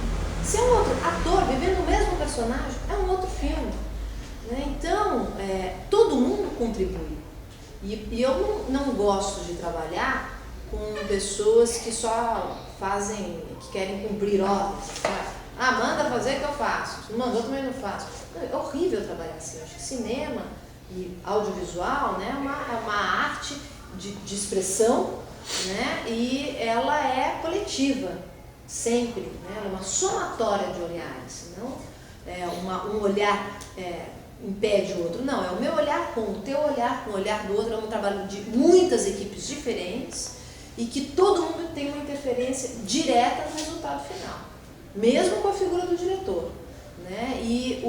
Se é um outro ator vivendo o mesmo personagem, é um outro filme. Né? Então, todo mundo contribui. E eu não gosto de trabalhar com pessoas que só fazem, que querem cumprir ordens. Sabe? Ah, manda fazer que eu faço. Se mandou, também não faço. É horrível trabalhar assim. Eu acho que cinema e audiovisual, né, é uma arte de expressão, né, e ela é coletiva, sempre. Né, ela é uma somatória de olhares. Não é um olhar impede o outro. Não, é o meu olhar com o teu olhar, com o olhar do outro. É um trabalho de muitas equipes diferentes e que todo mundo tem uma interferência direta no resultado final. Mesmo com a figura do diretor, né? E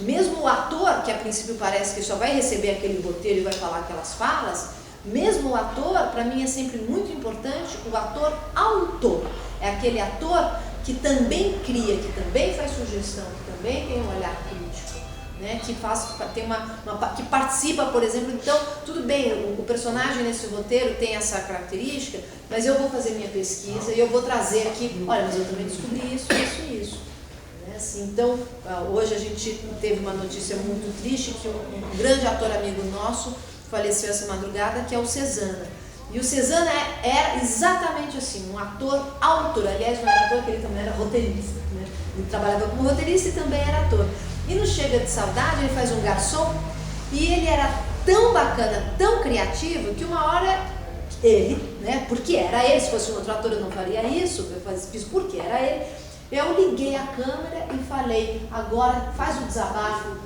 mesmo o ator, que a princípio parece que só vai receber aquele roteiro e vai falar aquelas falas, mesmo o ator, para mim é sempre muito importante, o ator autor. É aquele ator que também cria, que também faz sugestão, que também tem um olhar crítico, né? Que participa, por exemplo. Então, tudo bem, o personagem nesse roteiro tem essa característica, mas eu vou fazer minha pesquisa e eu vou trazer aqui, olha, mas eu também descobri isso, isso e isso. Né? Assim, então, hoje a gente teve uma notícia muito triste, que um grande ator amigo nosso faleceu essa madrugada, que é o Cezana. E o Cezana era exatamente assim, um ator autor. Aliás, não era ator, porque ele também era roteirista. Né? Ele trabalhava como roteirista e também era ator. E no Chega de Saudade, ele faz um garçom, e ele era tão bacana, tão criativo, que uma hora ele, né? Porque era ele, se fosse um outro ator eu não faria isso, eu fiz porque era ele. Eu liguei a câmera e falei, agora faz o desabafo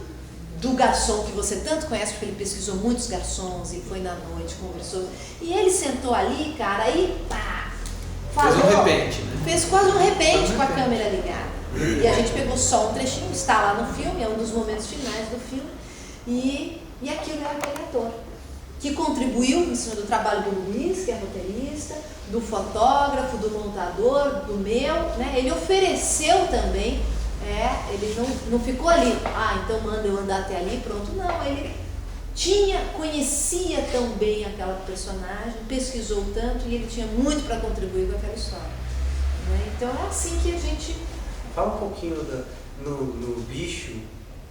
do garçom que você tanto conhece, porque ele pesquisou muitos garçons e foi na noite, conversou. E ele sentou ali, cara, aí pá, falou, fez um repente, né? Fez quase um repente com a câmera ligada. E a gente pegou só um trechinho, está lá no filme, é um dos momentos finais do filme. E aquilo era aquele ator que contribuiu em cima do trabalho do Luiz, que é roteirista, do fotógrafo, do montador, do meu, né? Ele ofereceu também, ele não ficou ali, então manda eu andar até ali, pronto, não, ele conhecia tão bem aquela personagem, pesquisou tanto e ele tinha muito para contribuir com aquela história, né? Então é assim que a gente... Fala um pouquinho no Bicho,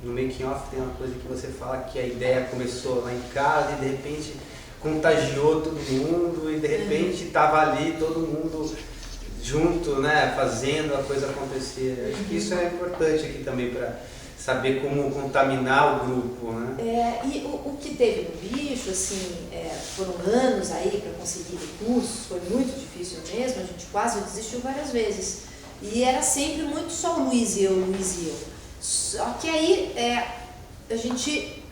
no making off tem uma coisa que você fala que a ideia começou lá em casa e de repente contagiou todo mundo e de repente estava ali todo mundo junto, né, fazendo a coisa acontecer. Acho que isso é importante aqui também para saber como contaminar o grupo, né? E o que teve no Bicho, assim, foram anos aí para conseguir recursos, foi muito difícil mesmo, a gente quase desistiu várias vezes. E era sempre muito só o Luiz e eu. Só que aí a gente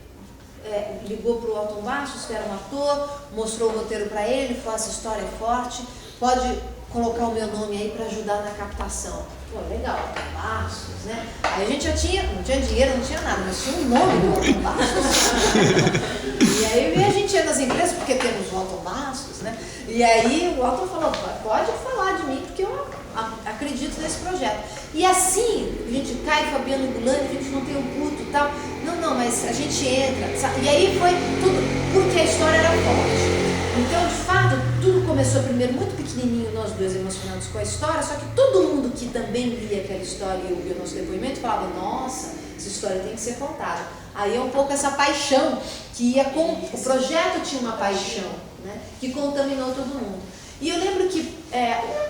ligou para o Alton Bastos, que era um ator, mostrou o roteiro para ele, falou, essa história é forte, pode colocar o meu nome aí para ajudar na captação. Pô, legal, Alton Bastos, né? Aí a gente já não tinha dinheiro, não tinha nada, mas tinha um nome do Alton Bastos. E aí a gente ia nas empresas, porque temos o Alton Bastos, né? E aí o Alton falou, pode falar de mim, porque eu acredito nesse projeto. E assim, a gente cai, Fabiano Gulani, a gente não tem um culto e tal. Não, mas a gente entra, sabe? E aí foi tudo, porque a história era forte. Então, de fato, tudo começou primeiro muito pequenininho, nós dois emocionados com a história, só que todo mundo que também lia aquela história e ouvia o nosso depoimento falava, nossa, essa história tem que ser contada. Aí é um pouco essa paixão que ia com... O projeto tinha uma paixão, né, que contaminou todo mundo. E eu lembro que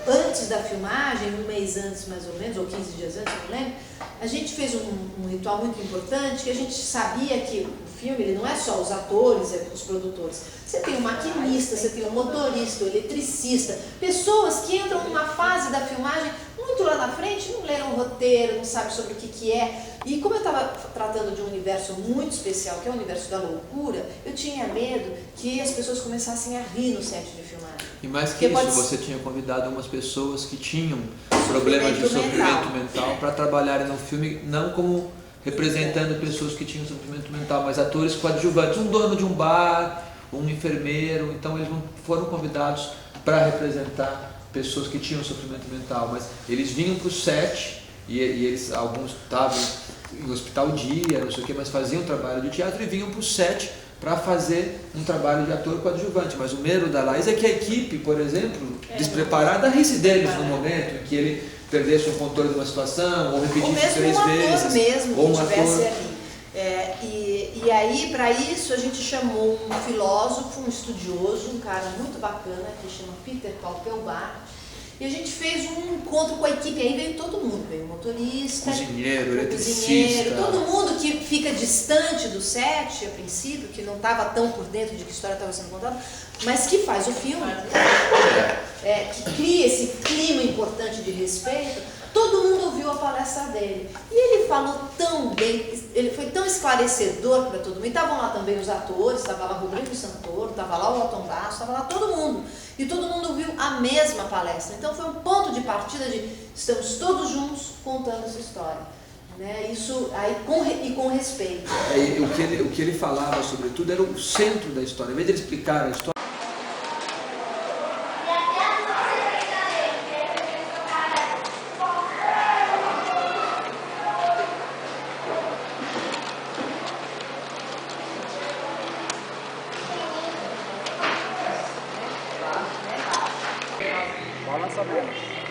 antes da filmagem, um mês antes mais ou menos, ou 15 dias antes, não lembro, a gente fez um ritual muito importante, que a gente sabia que o filme ele não é só os atores, os produtores. Você tem um maquinista, você tem um motorista, um eletricista, pessoas que entram numa fase da filmagem muito lá na frente, não leram o roteiro, não sabem sobre o que é. E como eu estava tratando de um universo muito especial, que é o universo da loucura, eu tinha medo que as pessoas começassem a rir no set de filmagem. E mais que isso, você tinha convidado algumas pessoas que tinham problemas de sofrimento mental para trabalharem no filme, não como representando pessoas que tinham sofrimento mental, mas atores coadjuvantes, um dono de um bar, um enfermeiro, então eles não foram convidados para representar pessoas que tinham sofrimento mental, mas eles vinham para o set e eles, alguns estavam em hospital dia, não sei o que, mas faziam trabalho de teatro e vinham para o set para fazer um trabalho de ator coadjuvante. Mas o medo da Laís é que a equipe, por exemplo, despreparada, risse deles no momento em que ele perdesse o controle de uma situação, ou repetisse 3 vezes. Mesmo ou que um estivesse ator ali. E aí, para isso, a gente chamou um filósofo, um estudioso, um cara muito bacana, que chama Peter Paul Pelbar, e a gente fez um encontro com a equipe, aí veio todo mundo, veio o motorista, cozinheiro, eletricista, todo mundo que fica distante do set, a princípio, que não estava tão por dentro de que história estava sendo contada, mas que faz o filme, que cria esse clima importante de respeito. Todo mundo ouviu a palestra dele. E ele falou tão bem, ele foi tão esclarecedor para todo mundo. E estavam lá também os atores, estava lá Rodrigo Santoro, estava lá o Alton Bastos, estava lá todo mundo. E todo mundo ouviu a mesma palestra. Então foi um ponto de partida de estamos todos juntos contando essa história. Né? Isso aí com respeito. O que ele falava, sobretudo, era o centro da história. Em vez de ele explicar a história,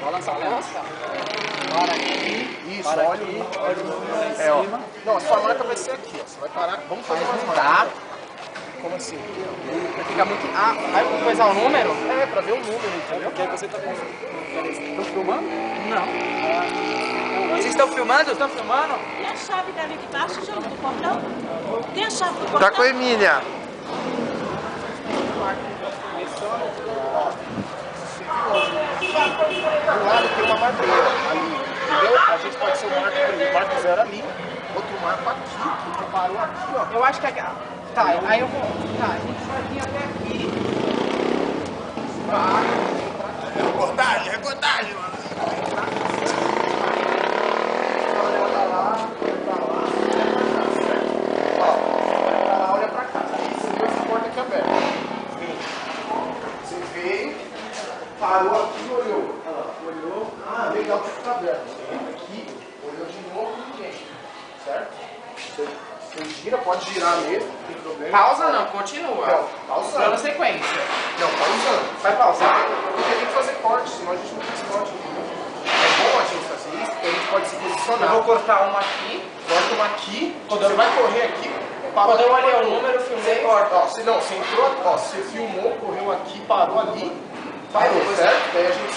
Balança a perna. Para aqui. Isso, olha o número em cima. Não, a sua marca vai ser aqui, ó. Você vai parar. Vamos fazer uma marca. Como assim? Vai ficar muito... vai coisar o número? Pra ver o número, entendeu? Porque aí você tá com... Estão filmando? Não. Vocês estão filmando? Estão filmando? E a chave dali de baixo, junto do portão? Tem a chave do portão? Tá com a Emília. Começando. Do lado tem uma madeira ali, entendeu? A gente pode ser o marco 0 ali, outro marco aqui, que parou aqui, ó. Eu acho que tá, aí eu vou. Tá, a gente vai vir até aqui. Recortagem, mano. Olha pra cá. Você viu essa porta aqui aberta. Você veio, parou aqui e olhou. Olhou. Ah, legal que tá aberto. Você entra aqui, olhou de novo e ninguém. Certo? Você gira, pode girar mesmo, não tem problema. Pausa não, continua. Não, pausando. Dando sequência. Não, pausando. Vai pausar, porque tem que fazer corte, senão a gente não faz corte. É bom a gente fazer isso, porque a gente pode se posicionar. Eu vou cortar uma aqui. Corta uma aqui, quando você vai correr aqui, parou. Quando eu olhei o número, filmei. Você corta. Ó, você entrou, ó, você filmou, correu aqui, parou ali, parou, certo? Daí a gente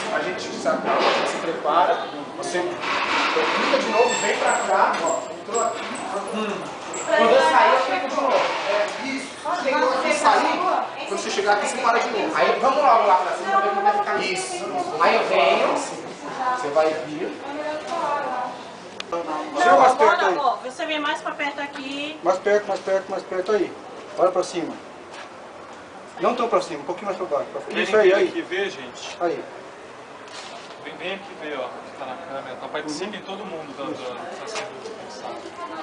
se acalma, a gente se prepara. Você clica de novo, vem pra cá, ó, entrou aqui. Quando eu sair, eu clico de novo. É isso. Chegou aqui, sair, quando você chegar aqui, você para de novo. Aí vamos logo lá pra cima, ver como vai ficar. Isso. Aí eu venho. Você vai vir. Chega mais perto aí. Agora, você vem mais pra perto aqui. Mais perto aí. Olha pra cima. Não tão pra cima, um pouquinho mais pra baixo. Isso aí, aí. aqui ver, gente? Aí. Vem aqui ver, ó, que tá na câmera. Tá participem todo mundo da sessão.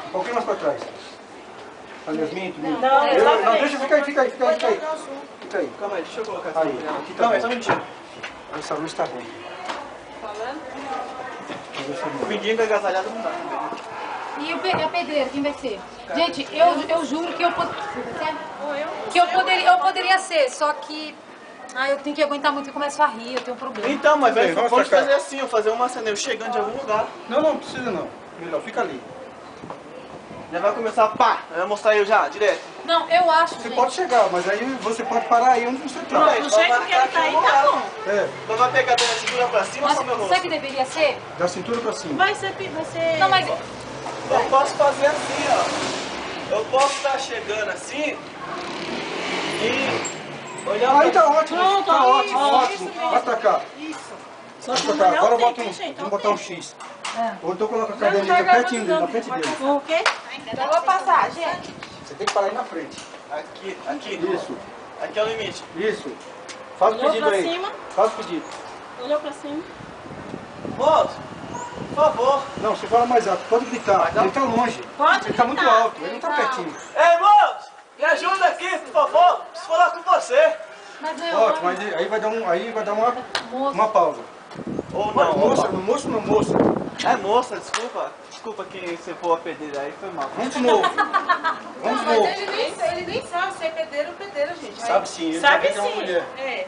Um pouquinho mais pra trás. Olha, Yasmin, Não, deixa, fica aí. Fica aí. Calma aí, deixa eu colocar Aí. aqui. Calma aí, só um minutinho. Essa luz tá ruim. O mendigo agasalhado não dá. E o pedreiro, quem vai ser? Gente, eu juro que eu poderia ser, só que eu tenho que aguentar muito e começo a rir, eu tenho um problema. Então, mas Bem, vamos vamos pra cá. fazer assim, ó, fazer uma cena, eu chegando de algum lugar. Não precisa não. Melhor, fica ali. Já vai começar, pá, vai mostrar eu já, direto. Não, eu acho, Você gente. pode chegar, mas aí você pode parar aí onde você tá. Do jeito que ele tá aí, tá bom. É, Então vai pegar da cintura pra cima ou só meu Mas rosto? sabe o que deveria ser? da cintura pra cima. Vai ser... Não, mas... Eu posso fazer assim, ó. Eu posso estar chegando assim e olhar Aí tá ótimo, Pronto, tá aí, ótimo, ó, ótimo. isso mesmo. Vai pra cá. Isso. Só Vai que pra o cá. melhor Agora eu tem, boto tem jeito, vamos não botar um tem. X. Ou então coloca a cadelinha na frente dele, na frente dele. O quê? Eu vou passar, gente. Você tem que parar aí na frente. aqui. Isso, Aqui é o limite. isso. Faz o Olhou pedido pra aí. cima. Faz o pedido. Olhou pra cima. Moço, por favor. Não, você fala mais alto, pode gritar. Ele tá longe. Pode Ele tá muito gritar. alto, ele não tá pertinho. Ei, moço, me ajuda aqui, por favor. Preciso falar com você. Mas é Ótimo, mas aí vai dar uma pausa. Ou Olha, não, moça, moça. É moça, desculpa. Desculpa que você for a pedreira aí, foi mal. Vamos de novo. Vamos de Mas novo. ele nem sabe se é pedreiro ou pedreira, gente. Sabe sim, ele Sabe sabe que é uma sim. mulher. É.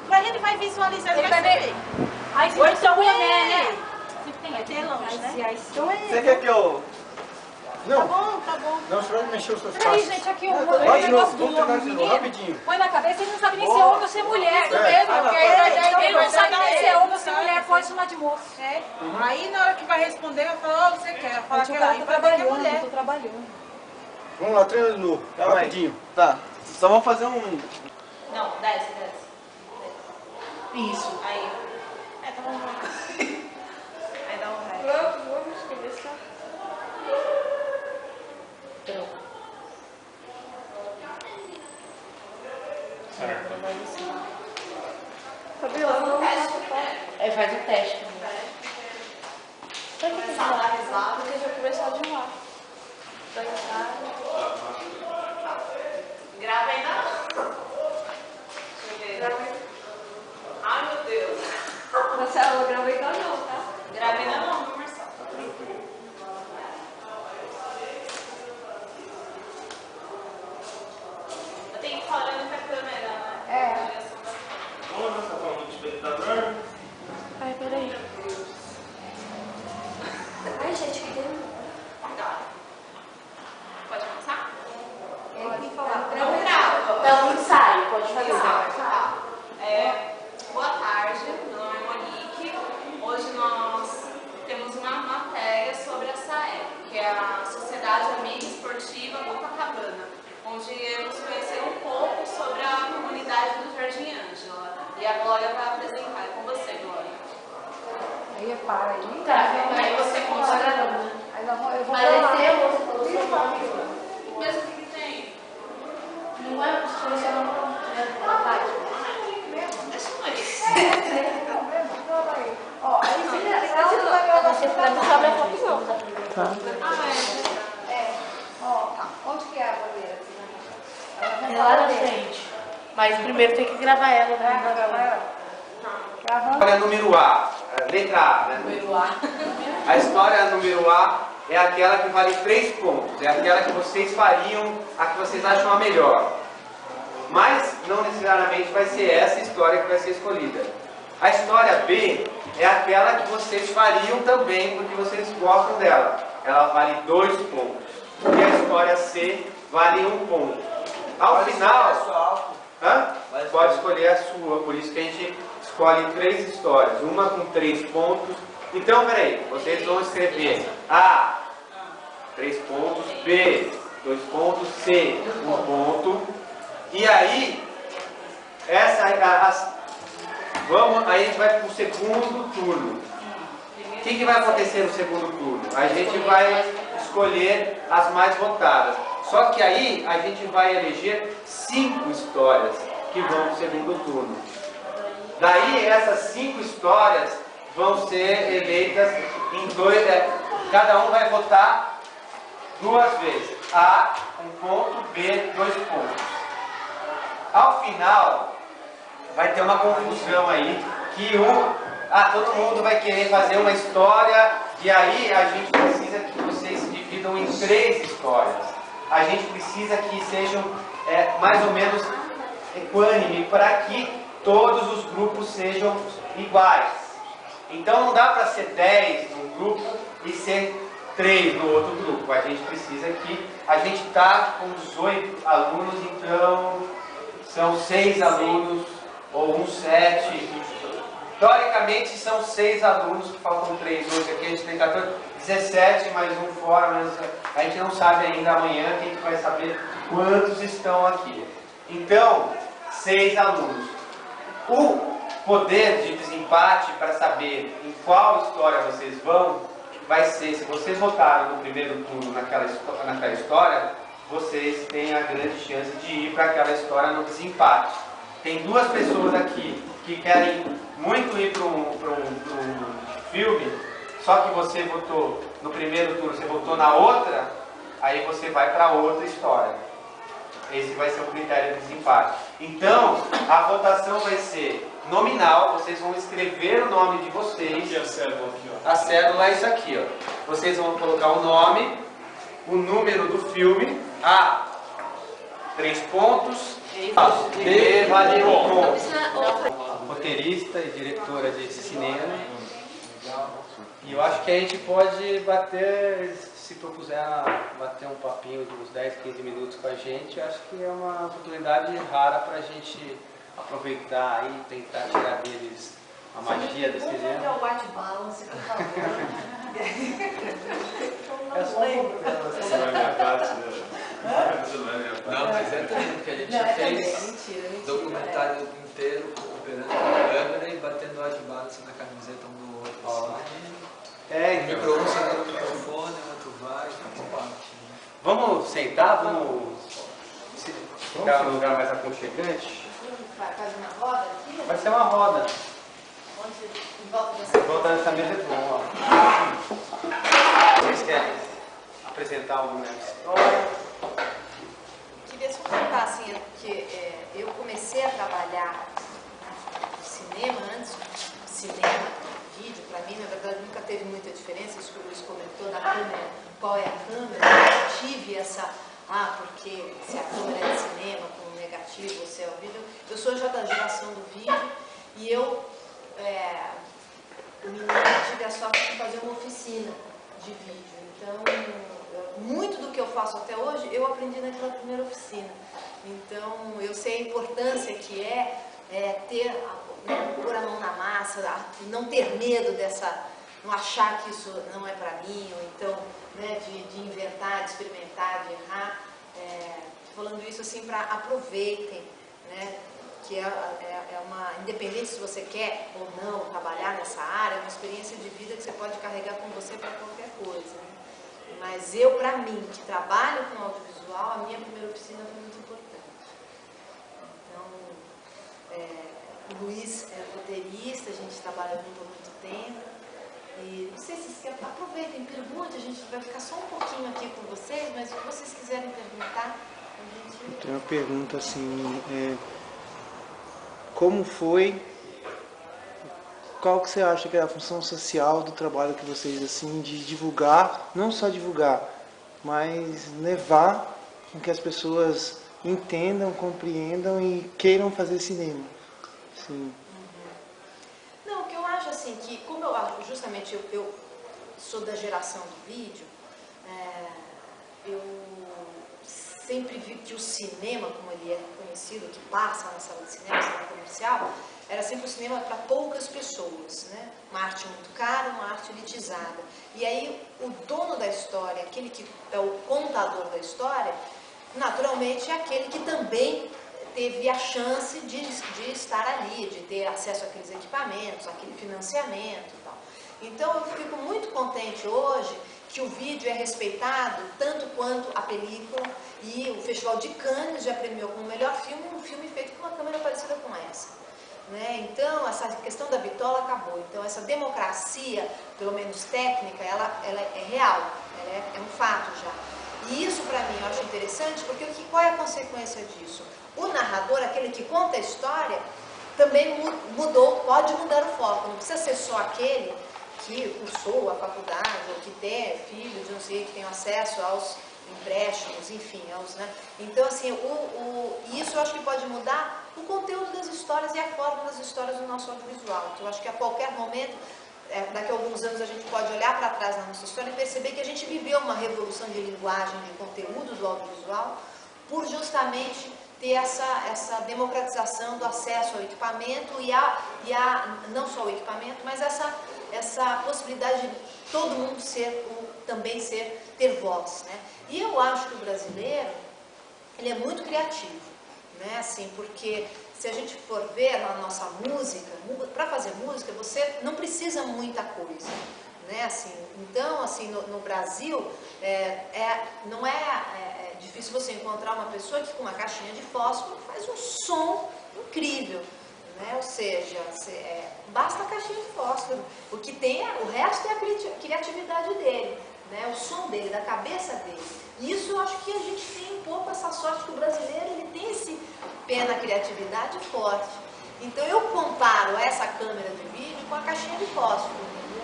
Mas ele vai visualizar, ele Ele vai vai ver. saber. Aí se Ou você então põe é né? ele. Se tem Vai ter longe, né? Você quer que eu... Tá Não, bom, tá bom. não, você vai mexer os seus Peraí, passos. gente, aqui Vai o de negócio novo, do vamos tentar de novo, menino. rapidinho. Põe na cabeça, ele não sabe nem se é homem ou se é mulher. É. Mesmo, porque vai dar ele não ideia, sabe nem se é homem ou se é sabe, mulher, pode chamar de moço. É. Aí na hora que vai responder, vai falar, ó, você quer. Vai falar que Eu é lá. E tô vai ver que é trabalhando, mulher. tô trabalhando. Vamos lá, treina de novo, Calma aí. rapidinho. Tá, só vamos fazer um... Não, desce. Isso. Aí. Tá bom. Aí dá um ré. Vamos começar. Fabiola, vamos Aí faz o teste também. Sabe o que é porque já começar de lá. Vai entrar. Grava ainda não. Deixa eu ver. Ai, meu Deus. Marcelo, grava ainda não, tá? Grava ainda não, viu, Marcelo? Eu tenho que falar olhando pra câmera, né? É. Vamos nessa forma de espectador? Ai, peraí. Ai, gente, que deu. Pode para aí. Tá, aí você continua gravando. Aí eu vou Mas lá. esse é o mesmo que tem. Não é solucionar a página. Deixa eu ver. Ó, aí se você não vai gravar, você vai deixar minha foto não, tá? Ó, onde que é a bandeira? É lá na frente. Mas primeiro tem que gravar ela, né? História número A, letra A, né? Número A. A história número A é aquela que vale 3 pontos, é aquela que vocês fariam, a que vocês acham a melhor. Mas não necessariamente vai ser essa história que vai ser escolhida. A história B é aquela que vocês fariam também, porque vocês gostam dela. Ela vale 2 pontos. E a história C vale 1 ponto. Ao final, pode escolher a sua, por isso que a gente escolhe 3 histórias, uma com 3 pontos. Então, peraí, vocês vão escrever A, 3 pontos, B, 2 pontos, C, 1 ponto. E aí, aí a gente vai para o segundo turno. O que vai acontecer no segundo turno? A gente vai escolher as mais votadas. Só que aí a gente vai eleger 5 histórias que vão para o segundo turno. Daí essas 5 histórias vão ser eleitas em 2. Cada um vai votar 2 vezes. A, 1 ponto, B, 2 pontos. Ao final, vai ter uma confusão aí, que todo mundo vai querer fazer uma história, e aí a gente precisa que vocês se dividam em 3 histórias. A gente precisa que sejam mais ou menos equânime, para que todos os grupos sejam iguais. Então não dá para ser 10 num grupo e ser 3 no outro grupo. A gente precisa que... A gente está com 18 alunos, então são 6 alunos, ou 7. Teoricamente são 6 alunos, que faltam 3 hoje aqui, a gente tem 14, 17, mais um fora, mas a gente não sabe ainda amanhã, que a gente vai saber quantos estão aqui. Então, 6 alunos. O poder de desempate para saber em qual história vocês vão, vai ser, se vocês votaram no primeiro turno naquela história, vocês têm a grande chance de ir para aquela história no desempate. Tem 2 pessoas aqui que querem muito ir para um filme, só que você votou no primeiro turno, você votou na outra, aí você vai para outra história. Esse vai ser o critério de desempate. Então, a votação vai ser nominal, vocês vão escrever o nome de vocês. E a cédula aqui, ó. A cédula é isso aqui, ó. Vocês vão colocar o nome, o número do filme, A, 3 pontos, B, vale 1 ponto. Roteirista e diretora de cinema. E eu acho que a gente pode bater, se propuser a bater um papinho de uns 10, 15 minutos com a gente, acho que é uma oportunidade rara para a gente aproveitar e tentar tirar deles a magia do cinema. É o white balance, por favor. É só Essa não é minha parte, né? Não, mas é também, porque a gente já fez documentário inteiro operando com a câmera e batendo white balance na camiseta um do outro. Então. Micro-ondas segura o microfone, o outro vai, faz parte. Vamos sentar, vamos ficar num lugar mais aconchegante. Faz uma roda aqui? Vai ser uma roda. Em volta nessa mesa é bom, ó. Vocês querem apresentar alguma história? Queria só contar, assim, porque eu comecei a trabalhar no cinema antes, cinema, vídeo, para mim, na verdade, nunca teve muita diferença, isso que o Luiz comentou da câmera, qual é a câmera, eu tive essa, porque se a câmera é de cinema, com negativo, ou se é o vídeo, eu sou já da geração do vídeo, e eu tive a sorte de fazer uma oficina de vídeo, então, muito do que eu faço até hoje, eu aprendi naquela primeira oficina. Então, eu sei a importância que é pôr a mão na massa, não ter medo não achar que isso não é para mim, ou então, né, de inventar, de experimentar, de errar. Falando isso assim, para aproveitem, né, que é uma, independente se você quer ou não trabalhar nessa área, é uma experiência de vida que você pode carregar com você para qualquer coisa. Né? Mas eu, para mim, que trabalho com audiovisual, a minha primeira oficina foi muito importante. Então, o Luiz é roteirista, a gente trabalha junto há muito tempo. E não sei se vocês querem, aproveitem, perguntem, a gente vai ficar só um pouquinho aqui com vocês, mas se vocês quiserem perguntar, a gente... Tem uma pergunta assim, como foi, qual que você acha que é a função social do trabalho que vocês, assim, de divulgar, não só divulgar, mas levar com que as pessoas entendam, compreendam e queiram fazer cinema? Sim. Não, o que eu acho assim, que como eu acho, justamente eu sou da geração do vídeo, eu sempre vi que o cinema, como ele é conhecido, que passa na sala de cinema, cinema comercial, era sempre um cinema para poucas pessoas, né? Uma arte muito cara, uma arte elitizada. E aí o dono da história, aquele que é o contador da história, naturalmente é aquele que também teve a chance de estar ali, de ter acesso àqueles equipamentos, àquele financiamento e tal. Então eu fico muito contente hoje que o vídeo é respeitado tanto quanto a película, e o Festival de Cannes já premiou como melhor filme um filme feito com uma câmera parecida com essa. Né? Então essa questão da bitola acabou. Então essa democracia, pelo menos técnica, ela é real, ela é um fato já. E isso para mim eu acho interessante, porque qual é a consequência disso? O narrador, aquele que conta a história, também pode mudar o foco. Não precisa ser só aquele que cursou a faculdade, ou que tem filhos, não sei, que tem acesso aos empréstimos, enfim. Né? Então, assim, isso eu acho que pode mudar o conteúdo das histórias e a forma das histórias do nosso audiovisual. Então, eu acho que a qualquer momento, daqui a alguns anos, a gente pode olhar para trás na nossa história e perceber que a gente viveu uma revolução de linguagem, de conteúdo do audiovisual, por justamente ter essa democratização do acesso ao equipamento e não só o equipamento, mas essa possibilidade de todo mundo também ter voz, né? E eu acho que o brasileiro, ele é muito criativo, né? Assim, porque se a gente for ver na nossa música, para fazer música, você não precisa muita coisa, né? Assim, então, assim, no Brasil, não é difícil você encontrar uma pessoa que com uma caixinha de fósforo faz um som incrível, né? Ou seja, basta a caixinha de fósforo. O resto é a criatividade dele, né? O som dele, da cabeça dele. E isso eu acho que a gente tem um pouco essa sorte, que o brasileiro ele tem esse pé na criatividade forte. Então eu comparo essa câmera de vídeo com a caixinha de fósforo.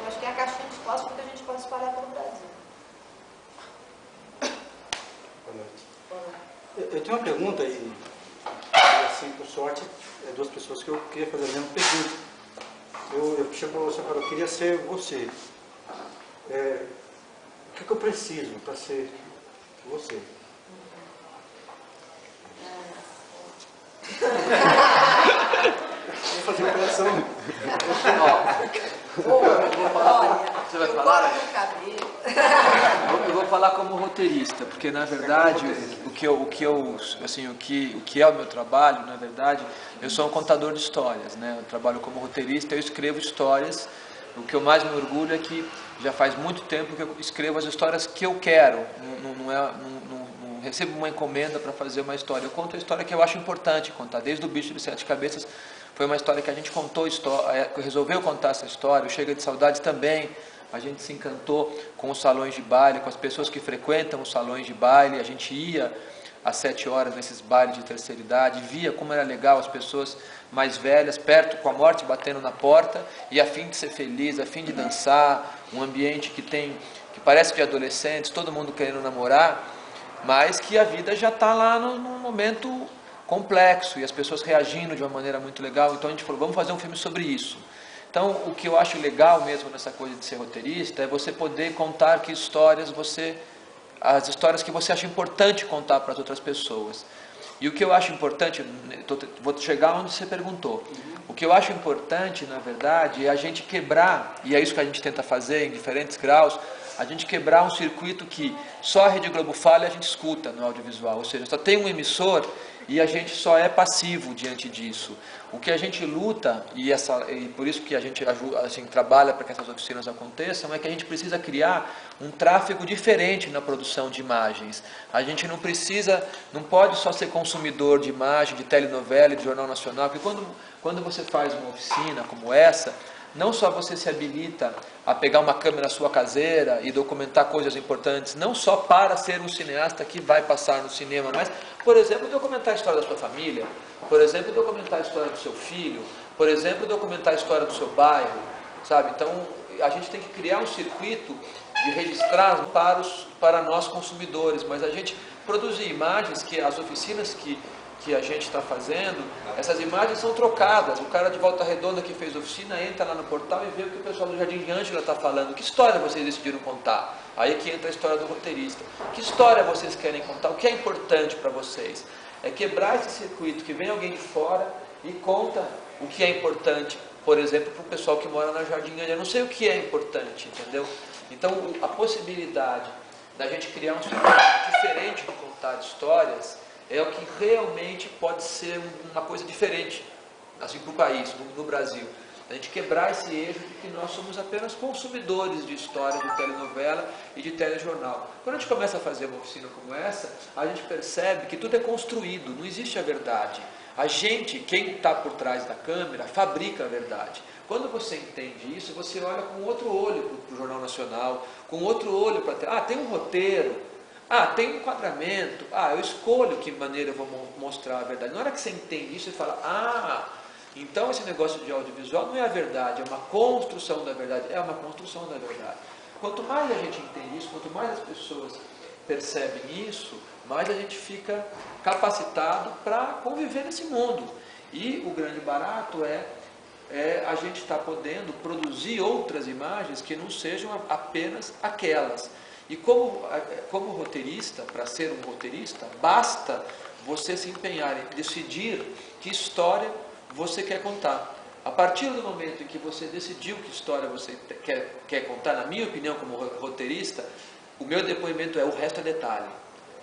Eu acho que é a caixinha de fósforo que a gente pode espalhar pelo Brasil. Boa noite. Eu tenho uma pergunta e assim, por sorte, duas pessoas que eu queria fazer a mesma pergunta. Eu chego para você e falo, eu queria ser você. O que eu preciso para ser você? Vou fazer uma coração. Você vai falar? Eu vou falar como roteirista, porque na verdade o que é o meu trabalho, na verdade, eu sou um contador de histórias, né? Eu trabalho como roteirista, eu escrevo histórias. O que eu mais me orgulho é que já faz muito tempo que eu escrevo as histórias que eu quero. Não recebo uma encomenda para fazer uma história. Eu conto a história que eu acho importante contar. Desde o Bicho de Sete Cabeças foi uma história que a gente resolveu contar essa história. O Chega de Saudades também. A gente se encantou com os salões de baile, com as pessoas que frequentam os salões de baile. A gente ia às 7 horas nesses bailes de terceira idade, via como era legal as pessoas mais velhas, perto, com a morte batendo na porta, e a fim de ser feliz, a fim de dançar, um ambiente que parece de adolescentes, todo mundo querendo namorar, mas que a vida já está lá num momento complexo, e as pessoas reagindo de uma maneira muito legal. Então a gente falou, vamos fazer um filme sobre isso. Então o que eu acho legal mesmo nessa coisa de ser roteirista é você poder contar que as histórias que você acha importante contar para as outras pessoas. E o que eu acho importante, vou chegar onde você perguntou, o que eu acho importante, na verdade, é a gente quebrar, e é isso que a gente tenta fazer em diferentes graus, a gente quebrar um circuito que só a Rede Globo fala e a gente escuta no audiovisual, ou seja, só tem um emissor e a gente só é passivo diante disso. O que a gente luta, e por isso que a gente assim, trabalha para que essas oficinas aconteçam, é que a gente precisa criar um tráfego diferente na produção de imagens. A gente não pode só ser consumidor de imagem, de telenovela, de jornal nacional, porque quando você faz uma oficina como essa, não só você se habilita a pegar uma câmera sua caseira e documentar coisas importantes, não só para ser um cineasta que vai passar no cinema, mas, por exemplo, documentar a história da sua família, por exemplo, documentar a história do seu filho, por exemplo, documentar a história do seu bairro, sabe? Então, a gente tem que criar um circuito de registrar para nós consumidores, mas a gente produzir imagens que as oficinas que a gente está fazendo, essas imagens são trocadas. O cara de Volta Redonda que fez oficina entra lá no portal e vê o que o pessoal do Jardim de Ângela está falando. Que história vocês decidiram contar? Aí que entra a história do roteirista. Que história vocês querem contar? O que é importante para vocês? É quebrar esse circuito, que vem alguém de fora e conta o que é importante, por exemplo, para o pessoal que mora na Jardim Ângela. Eu não sei o que é importante, entendeu? Então, a possibilidade da gente criar um circuito diferente de contar histórias é o que realmente pode ser uma coisa diferente, assim, para o país, no Brasil. A gente quebrar esse eixo de que nós somos apenas consumidores de história, de telenovela e de telejornal. Quando a gente começa a fazer uma oficina como essa, a gente percebe que tudo é construído, não existe a verdade. A gente, quem está por trás da câmera, fabrica a verdade. Quando você entende isso, você olha com outro olho para o Jornal Nacional, com outro olho para... tem um roteiro. Tem um enquadramento. Eu escolho que maneira eu vou mostrar a verdade. Na hora que você entende isso, você fala, então esse negócio de audiovisual não é a verdade, é uma construção da verdade. É uma construção da verdade. Quanto mais a gente entende isso, quanto mais as pessoas percebem isso, mais a gente fica capacitado para conviver nesse mundo. E o grande barato é a gente estar podendo produzir outras imagens que não sejam apenas aquelas. E como roteirista, para ser um roteirista, basta você se empenhar em decidir que história você quer contar. A partir do momento em que você decidiu que história você quer contar, na minha opinião como roteirista, o meu depoimento o resto é detalhe.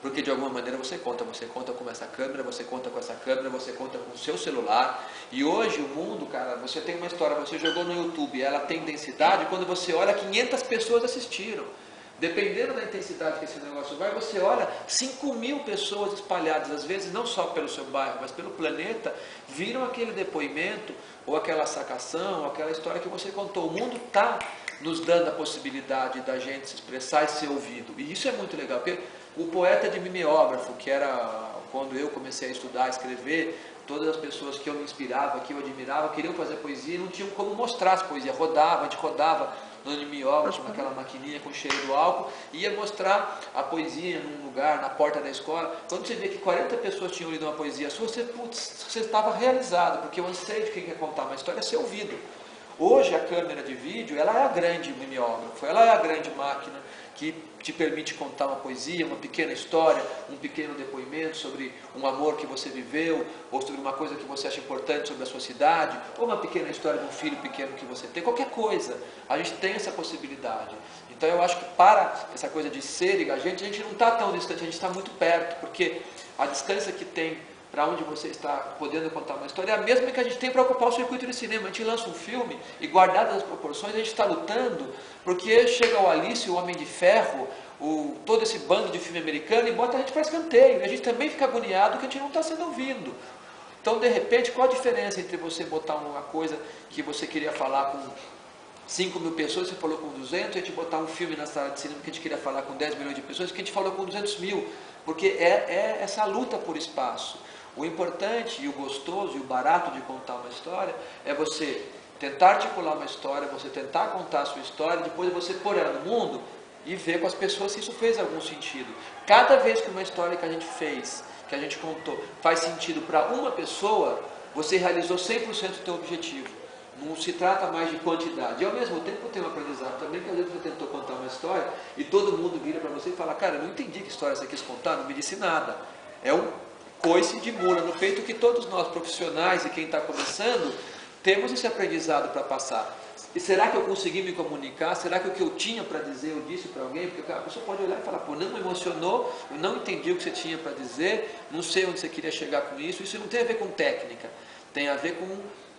Porque de alguma maneira você conta com essa câmera, você conta com essa câmera, você conta com o seu celular. E hoje o mundo, cara, você tem uma história, você jogou no YouTube, ela tem densidade, quando você olha 500 pessoas assistiram. Dependendo da intensidade que esse negócio vai, você olha 5.000 pessoas espalhadas, às vezes não só pelo seu bairro, mas pelo planeta, viram aquele depoimento, ou aquela sacação, ou aquela história que você contou. O mundo está nos dando a possibilidade da gente se expressar e ser ouvido. E isso é muito legal, porque o poeta de mimeógrafo, que era quando eu comecei a estudar, a escrever, todas as pessoas que eu me inspirava, que eu admirava, queriam fazer poesia e não tinham como mostrar as poesias. A gente rodava no mimeógrafo, naquela maquininha com cheiro do álcool, e ia mostrar a poesia num lugar, na porta da escola. Quando você vê que 40 pessoas tinham lido uma poesia sua, você estava realizado, porque o anseio de quem quer contar uma história é ser ouvido. Hoje a câmera de vídeo, ela é a grande mimeógrafo, ela é a grande máquina que te permite contar uma poesia, uma pequena história, um pequeno depoimento sobre um amor que você viveu, ou sobre uma coisa que você acha importante sobre a sua cidade, ou uma pequena história de um filho pequeno que você tem, qualquer coisa. A gente tem essa possibilidade. Então eu acho que para essa coisa de ser a gente não está tão distante, a gente está muito perto, porque a distância que tem para onde você está podendo contar uma história é a mesma que a gente tem para ocupar o circuito de cinema. A gente lança um filme e, guardadas as proporções, a gente está lutando, porque chega o Alice, o Homem de Ferro, todo esse bando de filme americano e bota a gente para escanteio. E a gente também fica agoniado que a gente não está sendo ouvido. Então, de repente, qual a diferença entre você botar uma coisa que você queria falar com 5.000 pessoas, você falou com 200, e a gente botar um filme na sala de cinema que a gente queria falar com 10 milhões de pessoas, que a gente falou com 200.000, porque é essa luta por espaço. O importante e o gostoso e o barato de contar uma história é você tentar articular uma história, você tentar contar a sua história, depois você pôr ela no mundo e ver com as pessoas se isso fez algum sentido. Cada vez que uma história que a gente fez, que a gente contou, faz sentido para uma pessoa, você realizou 100% do teu objetivo. Não se trata mais de quantidade. E ao mesmo tempo tem um aprendizado também, que às vezes você tentou contar uma história e todo mundo vira para você e fala, cara, eu não entendi que história você quis contar, não me disse nada. É um coice de mula no peito que todos nós profissionais e quem está começando temos esse aprendizado para passar. E será que eu consegui me comunicar? Será que o que eu tinha para dizer eu disse para alguém? Porque a pessoa pode olhar e falar, pô, não me emocionou, eu não entendi o que você tinha para dizer, não sei onde você queria chegar com isso. Isso não tem a ver com técnica, tem a ver com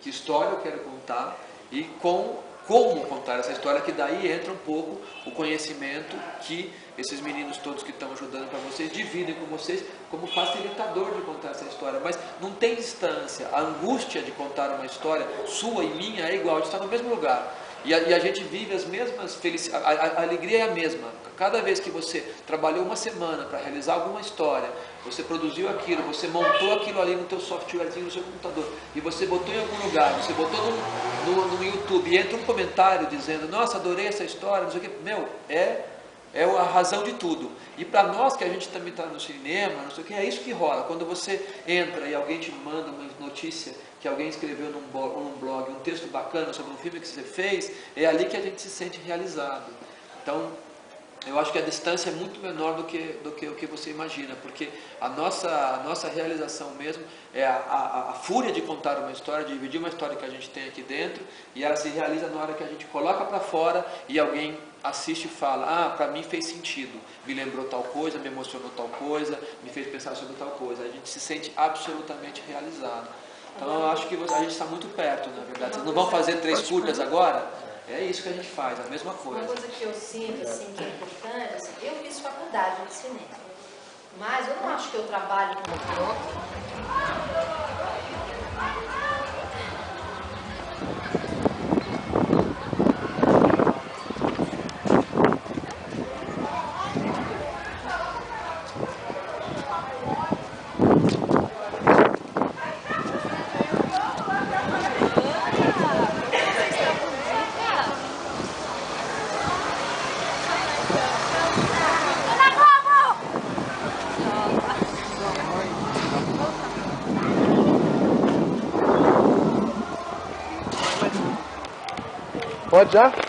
que história eu quero contar e com como contar essa história, que daí entra um pouco o conhecimento que esses meninos todos que estão ajudando para vocês dividem com vocês como facilitador de contar essa história. Mas não tem distância, a angústia de contar uma história sua e minha é igual, a gente está no mesmo lugar. E a gente vive as mesmas felicidades, a alegria é a mesma. Cada vez que você trabalhou uma semana para realizar alguma história, você produziu aquilo, você montou aquilo ali no teu softwarezinho, no seu computador, e você botou em algum lugar, você botou no YouTube, e entra um comentário dizendo, nossa, adorei essa história, não sei o que, meu, é a razão de tudo. E para nós que a gente também está no cinema, não sei o que, é isso que rola. Quando você entra e alguém te manda uma notícia que alguém escreveu num blog, um texto bacana sobre um filme que você fez, é ali que a gente se sente realizado. Então, eu acho que a distância é muito menor do que o que você imagina, porque a nossa realização mesmo é a fúria de contar uma história, de dividir uma história que a gente tem aqui dentro, e ela se realiza na hora que a gente coloca para fora e alguém assiste e fala, ah, para mim fez sentido, me lembrou tal coisa, me emocionou tal coisa, me fez pensar sobre tal coisa. A gente se sente absolutamente realizado. Então eu acho que a gente está muito perto, na verdade. Vocês não vão fazer 3 curtas agora? É isso que a gente faz, a mesma coisa. Uma coisa que eu sinto, assim, que é importante, assim, eu fiz faculdade de cinema, mas eu não acho que eu trabalho com... Pode já?